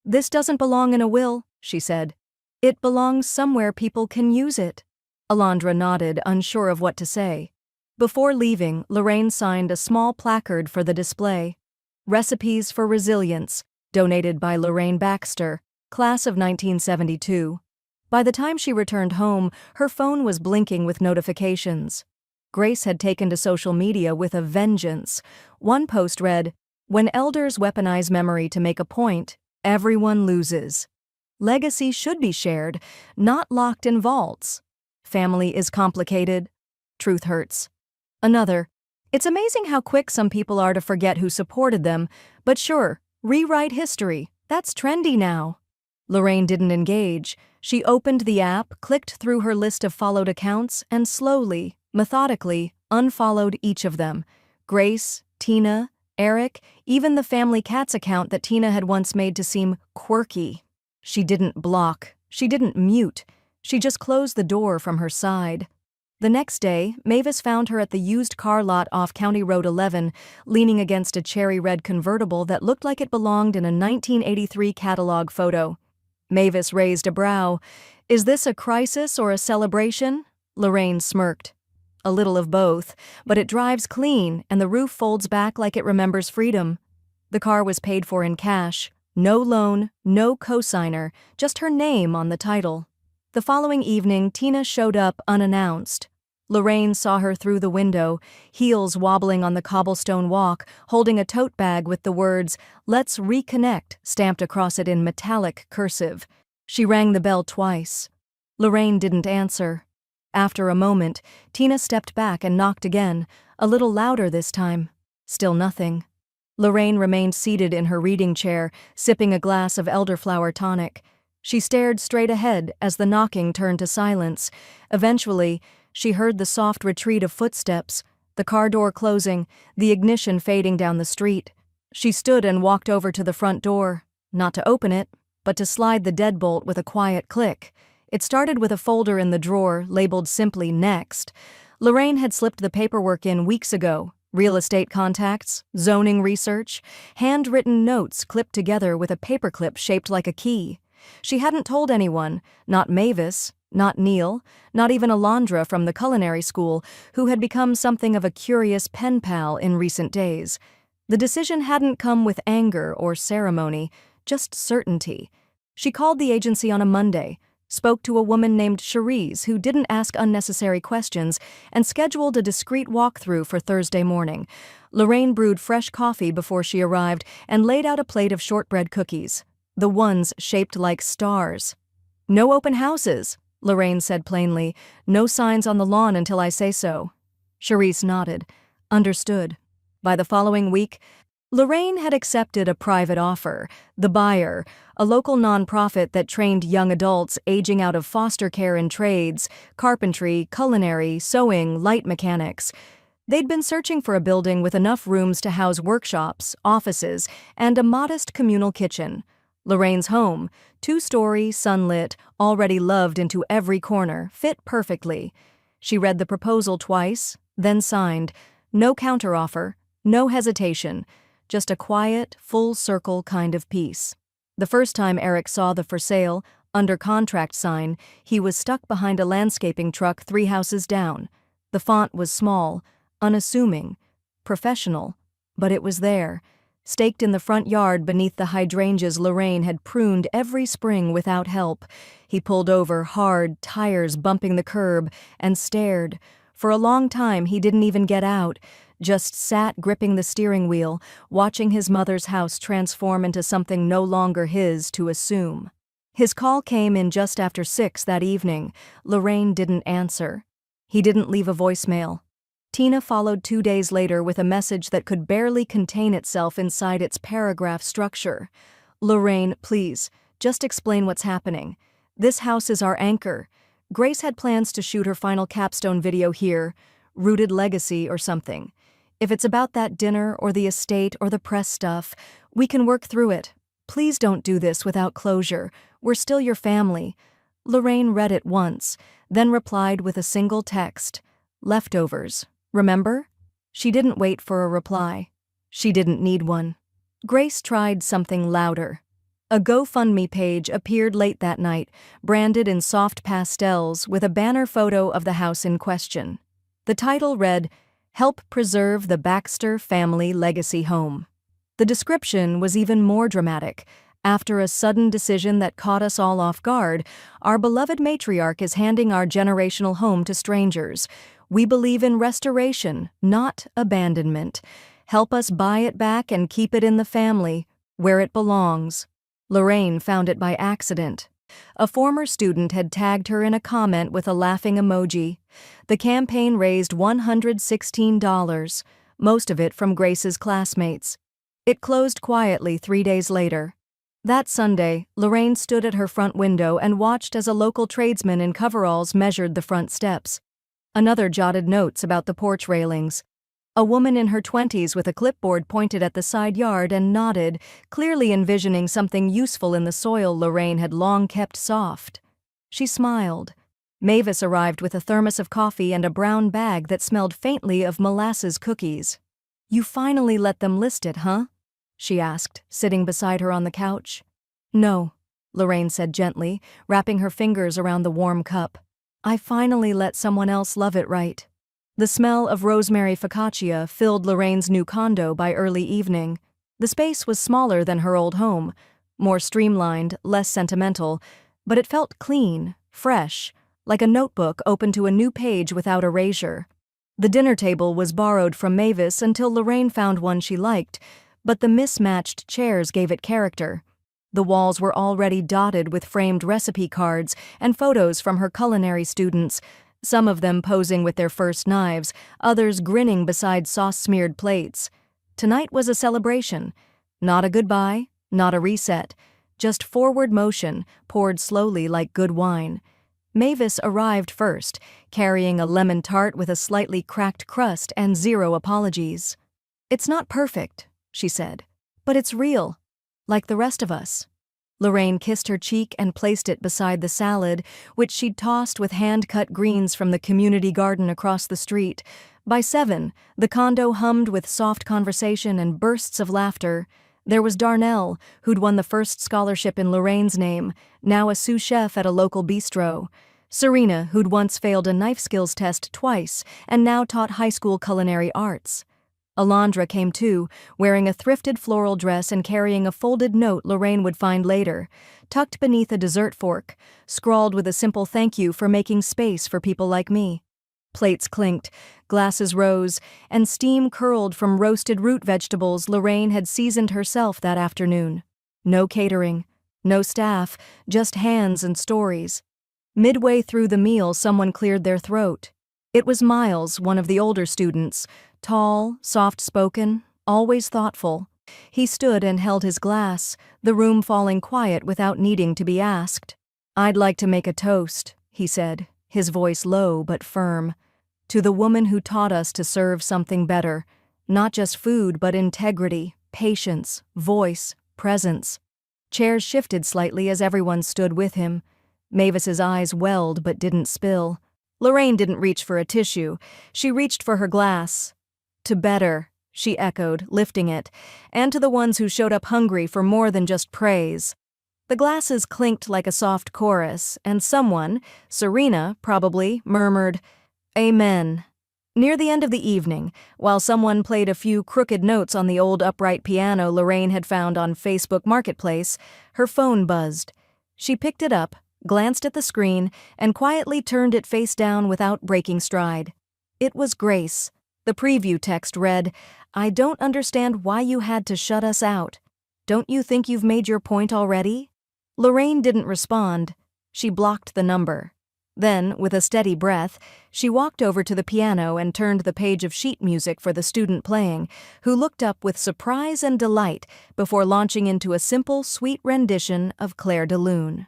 "This doesn't belong in a will," she said. "It belongs somewhere people can use it." Alondra nodded, unsure of what to say. Before leaving, Lorraine signed a small placard for the display. "Recipes for Resilience," donated by Lorraine Baxter, class of 1972. By the time she returned home, her phone was blinking with notifications. Grace had taken to social media with a vengeance. One post read, "When elders weaponize memory to make a point, everyone loses. Legacy should be shared, not locked in vaults. Family is complicated. Truth hurts." Another, "It's amazing how quick some people are to forget who supported them, but sure, rewrite history. That's trendy now." Lorraine didn't engage. She opened the app, clicked through her list of followed accounts, and slowly, methodically, unfollowed each of them. Grace, Tina, Eric, even the family cats account that Tina had once made to seem quirky. She didn't block. She didn't mute. She just closed the door from her side. The next day, Mavis found her at the used car lot off County Road 11, leaning against a cherry-red convertible that looked like it belonged in a 1983 catalog photo. Mavis raised a brow. "Is this a crisis or a celebration?" Lorraine smirked. "A little of both, but it drives clean and the roof folds back like it remembers freedom." The car was paid for in cash. No loan, no cosigner, just her name on the title. The following evening, Tina showed up unannounced. Lorraine saw her through the window, heels wobbling on the cobblestone walk, holding a tote bag with the words, "Let's reconnect," stamped across it in metallic cursive. She rang the bell twice. Lorraine didn't answer. After a moment, Tina stepped back and knocked again, a little louder this time. Still nothing. Lorraine remained seated in her reading chair, sipping a glass of elderflower tonic. She stared straight ahead as the knocking turned to silence. Eventually, she heard the soft retreat of footsteps, the car door closing, the ignition fading down the street. She stood and walked over to the front door, not to open it, but to slide the deadbolt with a quiet click. It started with a folder in the drawer labeled simply "Next." Lorraine had slipped the paperwork in weeks ago. Real estate contacts, zoning research, handwritten notes clipped together with a paperclip shaped like a key. She hadn't told anyone, not Mavis, not Neil, not even Alondra from the culinary school, who had become something of a curious pen pal in recent days. The decision hadn't come with anger or ceremony, just certainty. She called the agency on a Monday, spoke to a woman named Cherise who didn't ask unnecessary questions, and scheduled a discreet walkthrough for Thursday morning. Lorraine brewed fresh coffee before she arrived and laid out a plate of shortbread cookies, the ones shaped like stars. "No open houses," Lorraine said plainly. "No signs on the lawn until I say so." Cherise nodded. Understood. By the following week, Lorraine had accepted a private offer. The buyer, a local nonprofit that trained young adults aging out of foster care in trades, carpentry, culinary, sewing, light mechanics. They'd been searching for a building with enough rooms to house workshops, offices, and a modest communal kitchen. Lorraine's home, 2-story, sunlit, already loved into every corner, fit perfectly. She read the proposal twice, then signed. No counteroffer, no hesitation. Just a quiet, full-circle kind of peace. The first time Eric saw the "For Sale, Under Contract" sign, he was stuck behind a landscaping truck 3 houses down. The font was small, unassuming, professional, but it was there, staked in the front yard beneath the hydrangeas Lorraine had pruned every spring without help. He pulled over, hard, tires bumping the curb, and stared. For a long time he didn't even get out, just sat gripping the steering wheel, watching his mother's house transform into something no longer his to assume. His call came in just after 6 that evening. Lorraine didn't answer. He didn't leave a voicemail. Tina followed 2 days later with a message that could barely contain itself inside its paragraph structure. "Lorraine, please, just explain what's happening. This house is our anchor. Grace had plans to shoot her final capstone video here, Rooted Legacy or something. If it's about that dinner or the estate or the press stuff, we can work through it. Please don't do this without closure. We're still your family. Lorraine read it once, then replied with a single text. Leftovers, remember? She didn't wait for a reply. She didn't need one. Grace tried something louder. A GoFundMe page appeared late that night, branded in soft pastels with a banner photo of the house in question. The title read, "Help Preserve the Baxter Family Legacy Home." The description was even more dramatic. After a sudden decision that caught us all off guard, our beloved matriarch is handing our generational home to strangers. We believe in restoration, not abandonment. Help us buy it back and keep it in the family, where it belongs. Lorraine found it by accident. A former student had tagged her in a comment with a laughing emoji. The campaign raised $116, most of it from Grace's classmates. It closed quietly 3 days later. That Sunday, Lorraine stood at her front window and watched as a local tradesman in coveralls measured the front steps. Another jotted notes about the porch railings. A woman in her 20s with a clipboard pointed at the side yard and nodded, clearly envisioning something useful in the soil Lorraine had long kept soft. She smiled. Mavis arrived with a thermos of coffee and a brown bag that smelled faintly of molasses cookies. "You finally let them list it, huh?" she asked, sitting beside her on the couch. "No," Lorraine said gently, wrapping her fingers around the warm cup. "I finally let someone else love it right." The smell of rosemary focaccia filled Lorraine's new condo by early evening. The space was smaller than her old home, more streamlined, less sentimental, but it felt clean, fresh, like a notebook open to a new page without erasure. The dinner table was borrowed from Mavis until Lorraine found one she liked, but the mismatched chairs gave it character. The walls were already dotted with framed recipe cards and photos from her culinary students, some of them posing with their first knives, others grinning beside sauce-smeared plates. Tonight was a celebration. Not a goodbye, not a reset, just forward motion, poured slowly like good wine. Mavis arrived first, carrying a lemon tart with a slightly cracked crust and zero apologies. "It's not perfect," she said, "but it's real, like the rest of us." Lorraine kissed her cheek and placed it beside the salad, which she'd tossed with hand-cut greens from the community garden across the street. By 7, the condo hummed with soft conversation and bursts of laughter. There was Darnell, who'd won the first scholarship in Lorraine's name, now a sous chef at a local bistro. Serena, who'd once failed a knife skills test twice and now taught high school culinary arts. Alondra came too, wearing a thrifted floral dress and carrying a folded note Lorraine would find later, tucked beneath a dessert fork, scrawled with a simple thank you for making space for people like me. Plates clinked, glasses rose, and steam curled from roasted root vegetables Lorraine had seasoned herself that afternoon. No catering, no staff, just hands and stories. Midway through the meal, someone cleared their throat. It was Miles, one of the older students, tall, soft-spoken, always thoughtful. He stood and held his glass, the room falling quiet without needing to be asked. "I'd like to make a toast," he said, his voice low but firm, "to the woman who taught us to serve something better, not just food but integrity, patience, voice, presence." Chairs shifted slightly as everyone stood with him. Mavis's eyes welled but didn't spill. Lorraine didn't reach for a tissue. She reached for her glass. "To better," she echoed, lifting it, "and to the ones who showed up hungry for more than just praise." The glasses clinked like a soft chorus, and someone, Serena probably, murmured, "Amen." Near the end of the evening, while someone played a few crooked notes on the old upright piano Lorraine had found on Facebook Marketplace, her phone buzzed. She picked it up, glanced at the screen, and quietly turned it face down without breaking stride. It was Grace. The preview text read, "I don't understand why you had to shut us out. Don't you think you've made your point already?" Lorraine didn't respond. She blocked the number. Then, with a steady breath, she walked over to the piano and turned the page of sheet music for the student playing, who looked up with surprise and delight before launching into a simple, sweet rendition of Clair de Lune.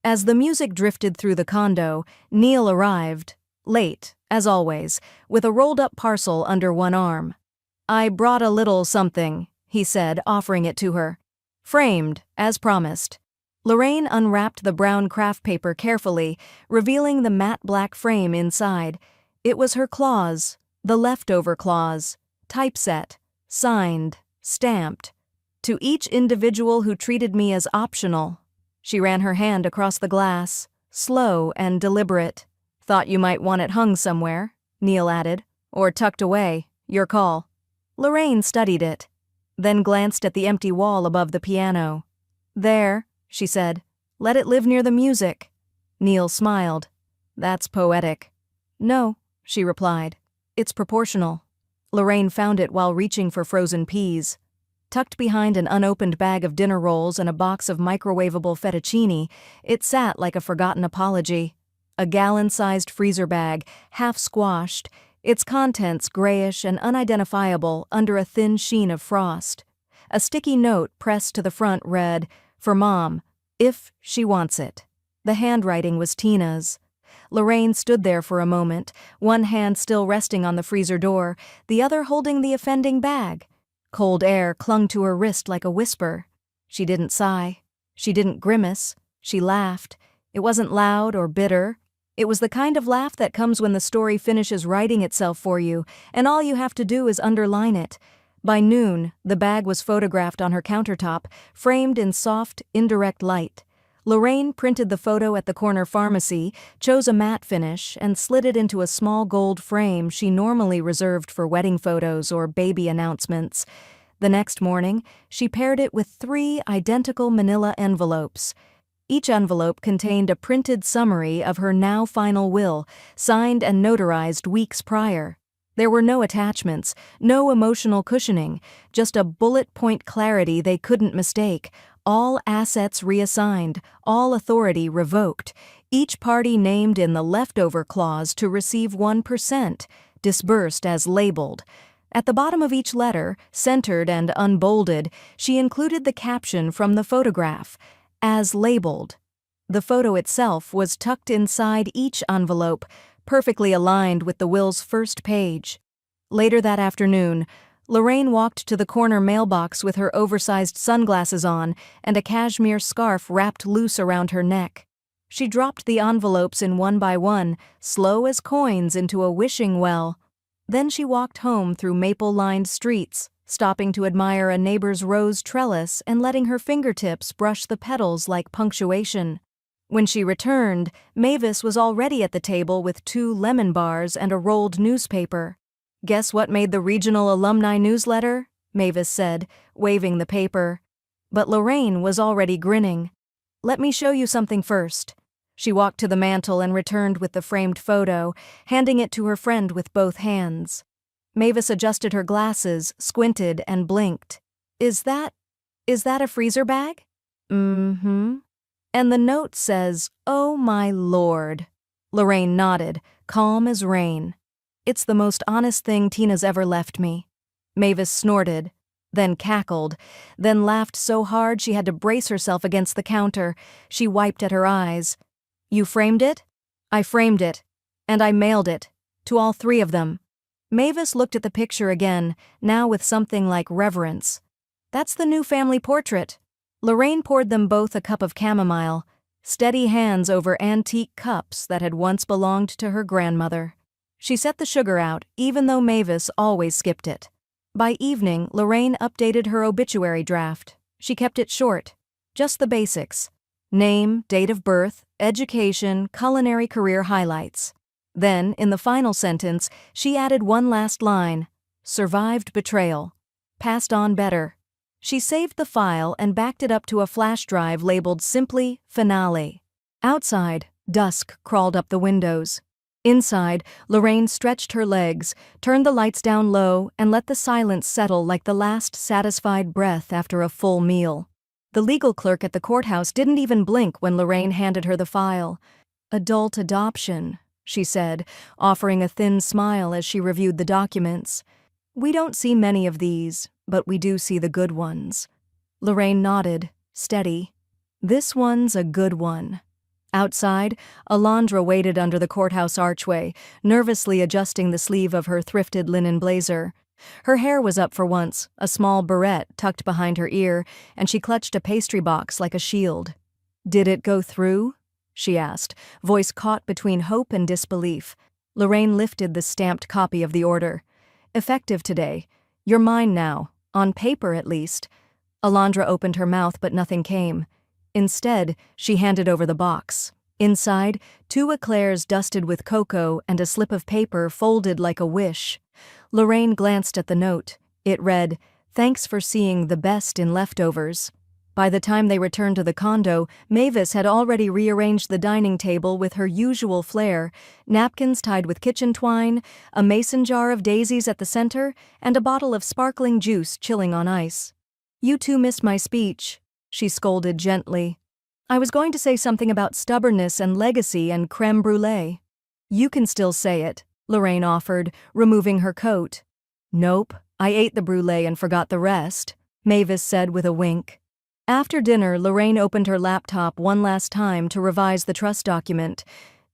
As the music drifted through the condo, Neil arrived, late, as always, with a rolled-up parcel under one arm. "I brought a little something," he said, offering it to her. "Framed, as promised." Lorraine unwrapped the brown craft paper carefully, revealing the matte black frame inside. It was her clause, the leftover clause, typeset, signed, stamped. To each individual who treated me as optional. She ran her hand across the glass, slow and deliberate. Thought you might want it hung somewhere, Neil added, or tucked away, your call. Lorraine studied it, then glanced at the empty wall above the piano. There, she said, let it live near the music. Neil smiled. That's poetic. No, she replied. It's proportional. Lorraine found it while reaching for frozen peas. Tucked behind an unopened bag of dinner rolls and a box of microwavable fettuccine, it sat like a forgotten apology. A gallon-sized freezer bag, half squashed, its contents grayish and unidentifiable under a thin sheen of frost. A sticky note pressed to the front read, "For Mom, if she wants it." The handwriting was Tina's. Lorraine stood there for a moment, one hand still resting on the freezer door, the other holding the offending bag. Cold air clung to her wrist like a whisper. She didn't sigh. She didn't grimace. She laughed. It wasn't loud or bitter. It was the kind of laugh that comes when the story finishes writing itself for you, and all you have to do is underline it. By noon, the bag was photographed on her countertop, framed in soft, indirect light. Lorraine printed the photo at the corner pharmacy, chose a matte finish, and slid it into a small gold frame she normally reserved for wedding photos or baby announcements. The next morning, she paired it with 3 identical manila envelopes. Each envelope contained a printed summary of her now final will, signed and notarized weeks prior. There were no attachments, no emotional cushioning, just a bullet-point clarity they couldn't mistake. All assets reassigned, all authority revoked, each party named in the leftover clause to receive 1%, disbursed as labeled. At the bottom of each letter, centered and unbolded, she included the caption from the photograph, "As labeled." The photo itself was tucked inside each envelope, perfectly aligned with the will's first page. Later that afternoon, Lorraine walked to the corner mailbox with her oversized sunglasses on and a cashmere scarf wrapped loose around her neck. She dropped the envelopes in one by one, slow as coins, into a wishing well. Then she walked home through maple-lined streets, stopping to admire a neighbor's rose trellis and letting her fingertips brush the petals like punctuation. When she returned, Mavis was already at the table with 2 lemon bars and a rolled newspaper. "Guess what made the regional alumni newsletter?" Mavis said, waving the paper. But Lorraine was already grinning. "Let me show you something first." She walked to the mantel and returned with the framed photo, handing it to her friend with both hands. Mavis adjusted her glasses, squinted, and blinked. Is that a freezer bag?" "Mm-hmm." "And the note says, 'Oh my Lord.'" Lorraine nodded, calm as rain. "It's the most honest thing Tina's ever left me." Mavis snorted, then cackled, then laughed so hard she had to brace herself against the counter. She wiped at her eyes. "You framed it?" "I framed it. And I mailed it. To all 3 of them." Mavis looked at the picture again, now with something like reverence. "That's the new family portrait." Lorraine poured them both a cup of chamomile, steady hands over antique cups that had once belonged to her grandmother. She set the sugar out, even though Mavis always skipped it. By evening, Lorraine updated her obituary draft. She kept it short. Just the basics. Name, date of birth, education, culinary career highlights. Then, in the final sentence, she added one last line. "Survived betrayal. Passed on better." She saved the file and backed it up to a flash drive labeled simply Finale. Outside, dusk crawled up the windows. Inside, Lorraine stretched her legs, turned the lights down low, and let the silence settle like the last satisfied breath after a full meal. The legal clerk at the courthouse didn't even blink when Lorraine handed her the file. "Adult adoption," she said, offering a thin smile as she reviewed the documents. "We don't see many of these, but we do see the good ones." Lorraine nodded, steady. "This one's a good one." Outside, Alondra waited under the courthouse archway, nervously adjusting the sleeve of her thrifted linen blazer. Her hair was up for once, a small barrette tucked behind her ear, and she clutched a pastry box like a shield. Did it go through? She asked, voice caught between hope and disbelief. Lorraine lifted the stamped copy of the order. Effective today. You're mine now, on paper at least. Alondra opened her mouth but nothing came. Instead, she handed over the box. Inside, 2 eclairs dusted with cocoa and a slip of paper folded like a wish. Lorraine glanced at the note. It read, "Thanks for seeing the best in leftovers." By the time they returned to the condo, Mavis had already rearranged the dining table with her usual flair, napkins tied with kitchen twine, a mason jar of daisies at the center, and a bottle of sparkling juice chilling on ice. "You two missed my speech," she scolded gently. "I was going to say something about stubbornness and legacy and crème brûlée." "You can still say it," Lorraine offered, removing her coat. "Nope, I ate the brûlée and forgot the rest," Mavis said with a wink. After dinner, Lorraine opened her laptop one last time to revise the trust document.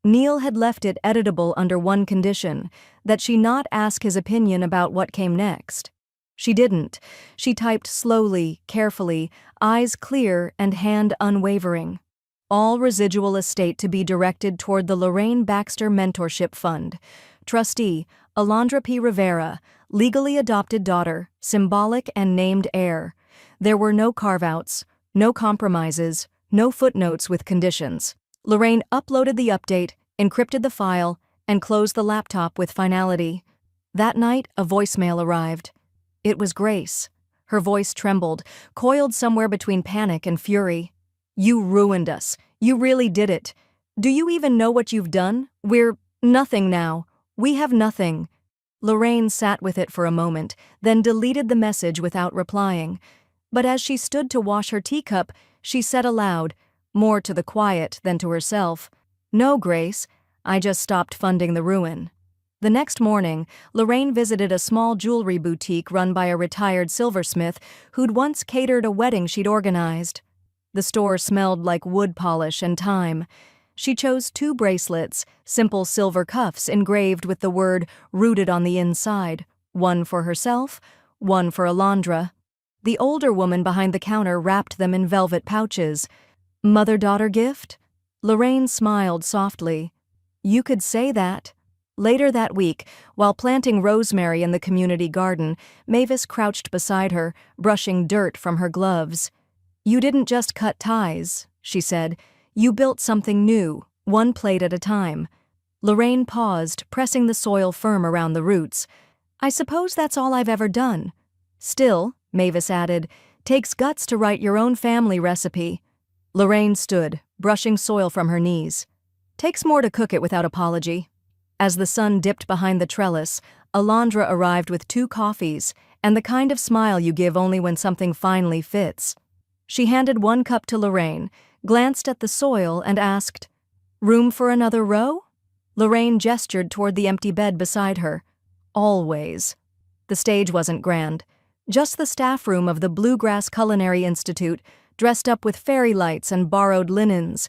Neil had left it editable under one condition, that she not ask his opinion about what came next. She didn't. She typed slowly, carefully, eyes clear and hand unwavering. All residual estate to be directed toward the Lorraine Baxter Mentorship Fund. Trustee, Alondra P. Rivera, legally adopted daughter, symbolic and named heir. There were no carve-outs, no compromises, no footnotes with conditions. Lorraine uploaded the update, encrypted the file, and closed the laptop with finality. That night, a voicemail arrived. It was Grace. Her voice trembled, coiled somewhere between panic and fury. "You ruined us. You really did it. Do you even know what you've done? We're nothing now. We have nothing." Lorraine sat with it for a moment, then deleted the message without replying. But as she stood to wash her teacup, she said aloud, more to the quiet than to herself, "No, Grace, I just stopped funding the ruin." The next morning, Lorraine visited a small jewelry boutique run by a retired silversmith who'd once catered a wedding she'd organized. The store smelled like wood polish and time. She chose 2 bracelets, simple silver cuffs engraved with the word rooted on the inside, one for herself, one for Alondra. The older woman behind the counter wrapped them in velvet pouches. "Mother-daughter gift?" Lorraine smiled softly. "You could say that." Later that week, while planting rosemary in the community garden, Mavis crouched beside her, brushing dirt from her gloves. "You didn't just cut ties," she said. "You built something new, one plate at a time." Lorraine paused, pressing the soil firm around the roots. "I suppose that's all I've ever done." "Still," Mavis added, "takes guts to write your own family recipe." Lorraine stood, brushing soil from her knees. "Takes more to cook it without apology." As the sun dipped behind the trellis, Alondra arrived with 2 coffees, and the kind of smile you give only when something finally fits. She handed 1 cup to Lorraine, glanced at the soil, and asked, "Room for another row?" Lorraine gestured toward the empty bed beside her. "Always." The stage wasn't grand. Just the staff room of the Bluegrass Culinary Institute, dressed up with fairy lights and borrowed linens.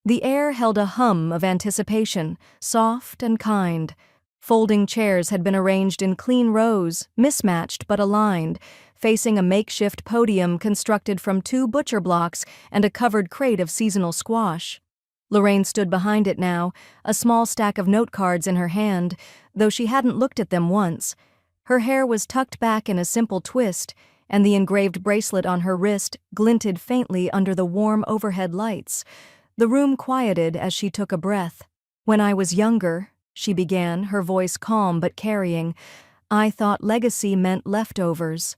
The air held a hum of anticipation, soft and kind. Folding chairs had been arranged in clean rows, mismatched but aligned, facing a makeshift podium constructed from 2 butcher blocks and a covered crate of seasonal squash. Lorraine stood behind it now, a small stack of note cards in her hand, though she hadn't looked at them once. Her hair was tucked back in a simple twist, and the engraved bracelet on her wrist glinted faintly under the warm overhead lights. The room quieted as she took a breath. "When I was younger," she began, her voice calm but carrying, "I thought legacy meant leftovers."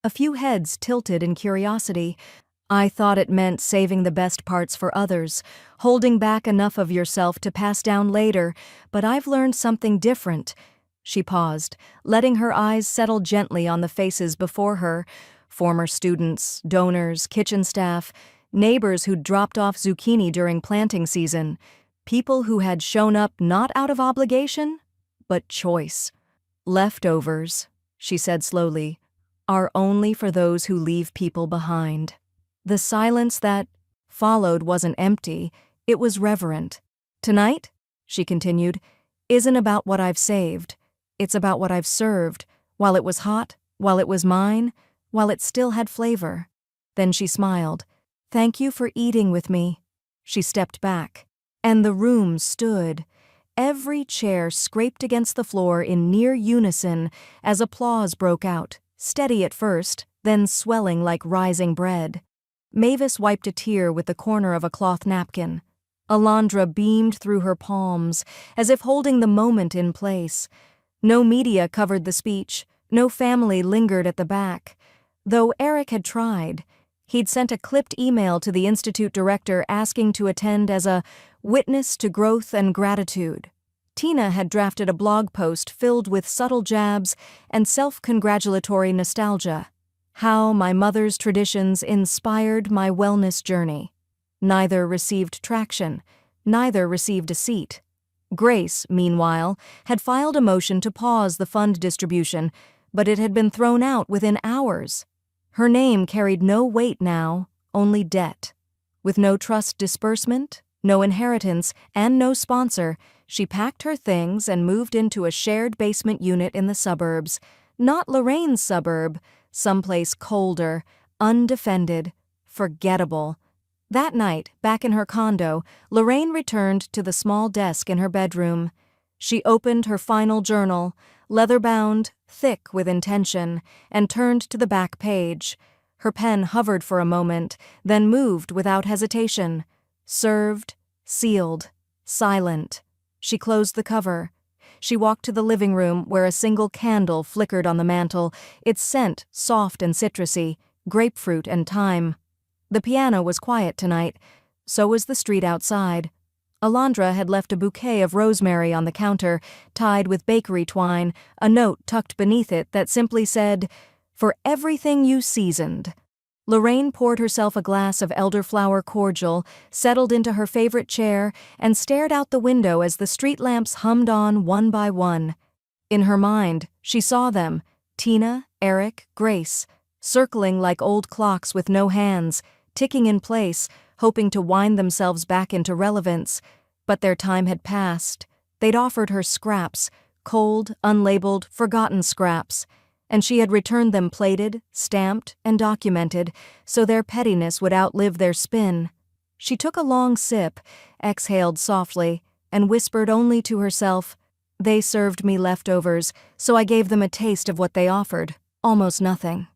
A few heads tilted in curiosity. "I thought it meant saving the best parts for others, holding back enough of yourself to pass down later, but I've learned something different." She paused, letting her eyes settle gently on the faces before her, former students, donors, kitchen staff, neighbors who'd dropped off zucchini during planting season, people who had shown up not out of obligation, but choice. "Leftovers," she said slowly, "are only for those who leave people behind." The silence that followed wasn't empty, it was reverent. "Tonight," she continued, "isn't about what I've saved. It's about what I've served, while it was hot, while it was mine, while it still had flavor." Then she smiled. "Thank you for eating with me." She stepped back. And the room stood. Every chair scraped against the floor in near unison as applause broke out, steady at first, then swelling like rising bread. Mavis wiped a tear with the corner of a cloth napkin. Alondra beamed through her palms, as if holding the moment in place. No media covered the speech, no family lingered at the back. Though Eric had tried. He'd sent a clipped email to the Institute director asking to attend as a witness to growth and gratitude. Tina had drafted a blog post filled with subtle jabs and self-congratulatory nostalgia. How my mother's traditions inspired my wellness journey. Neither received traction. Neither received a seat. Grace, meanwhile, had filed a motion to pause the fund distribution, but it had been thrown out within hours. Her name carried no weight now, only debt. With no trust disbursement, no inheritance, and no sponsor, she packed her things and moved into a shared basement unit in the suburbs. Not Lorraine's suburb, someplace colder, undefended, forgettable. That night, back in her condo, Lorraine returned to the small desk in her bedroom. She opened her final journal, leather-bound, thick with intention, and turned to the back page. Her pen hovered for a moment, then moved without hesitation. Served, sealed, silent. She closed the cover. She walked to the living room where a single candle flickered on the mantel, its scent soft and citrusy, grapefruit and thyme. The piano was quiet tonight. So was the street outside. Alondra had left a bouquet of rosemary on the counter, tied with bakery twine, a note tucked beneath it that simply said, "For everything you seasoned." Lorraine poured herself a glass of elderflower cordial, settled into her favorite chair, and stared out the window as the street lamps hummed on one by one. In her mind, she saw them, Tina, Eric, Grace, circling like old clocks with no hands, ticking in place, hoping to wind themselves back into relevance. But their time had passed. They'd offered her scraps, cold, unlabeled, forgotten scraps, and she had returned them plated, stamped, and documented, so their pettiness would outlive their spin. She took a long sip, exhaled softly, and whispered only to herself, "They served me leftovers, so I gave them a taste of what they offered, almost nothing."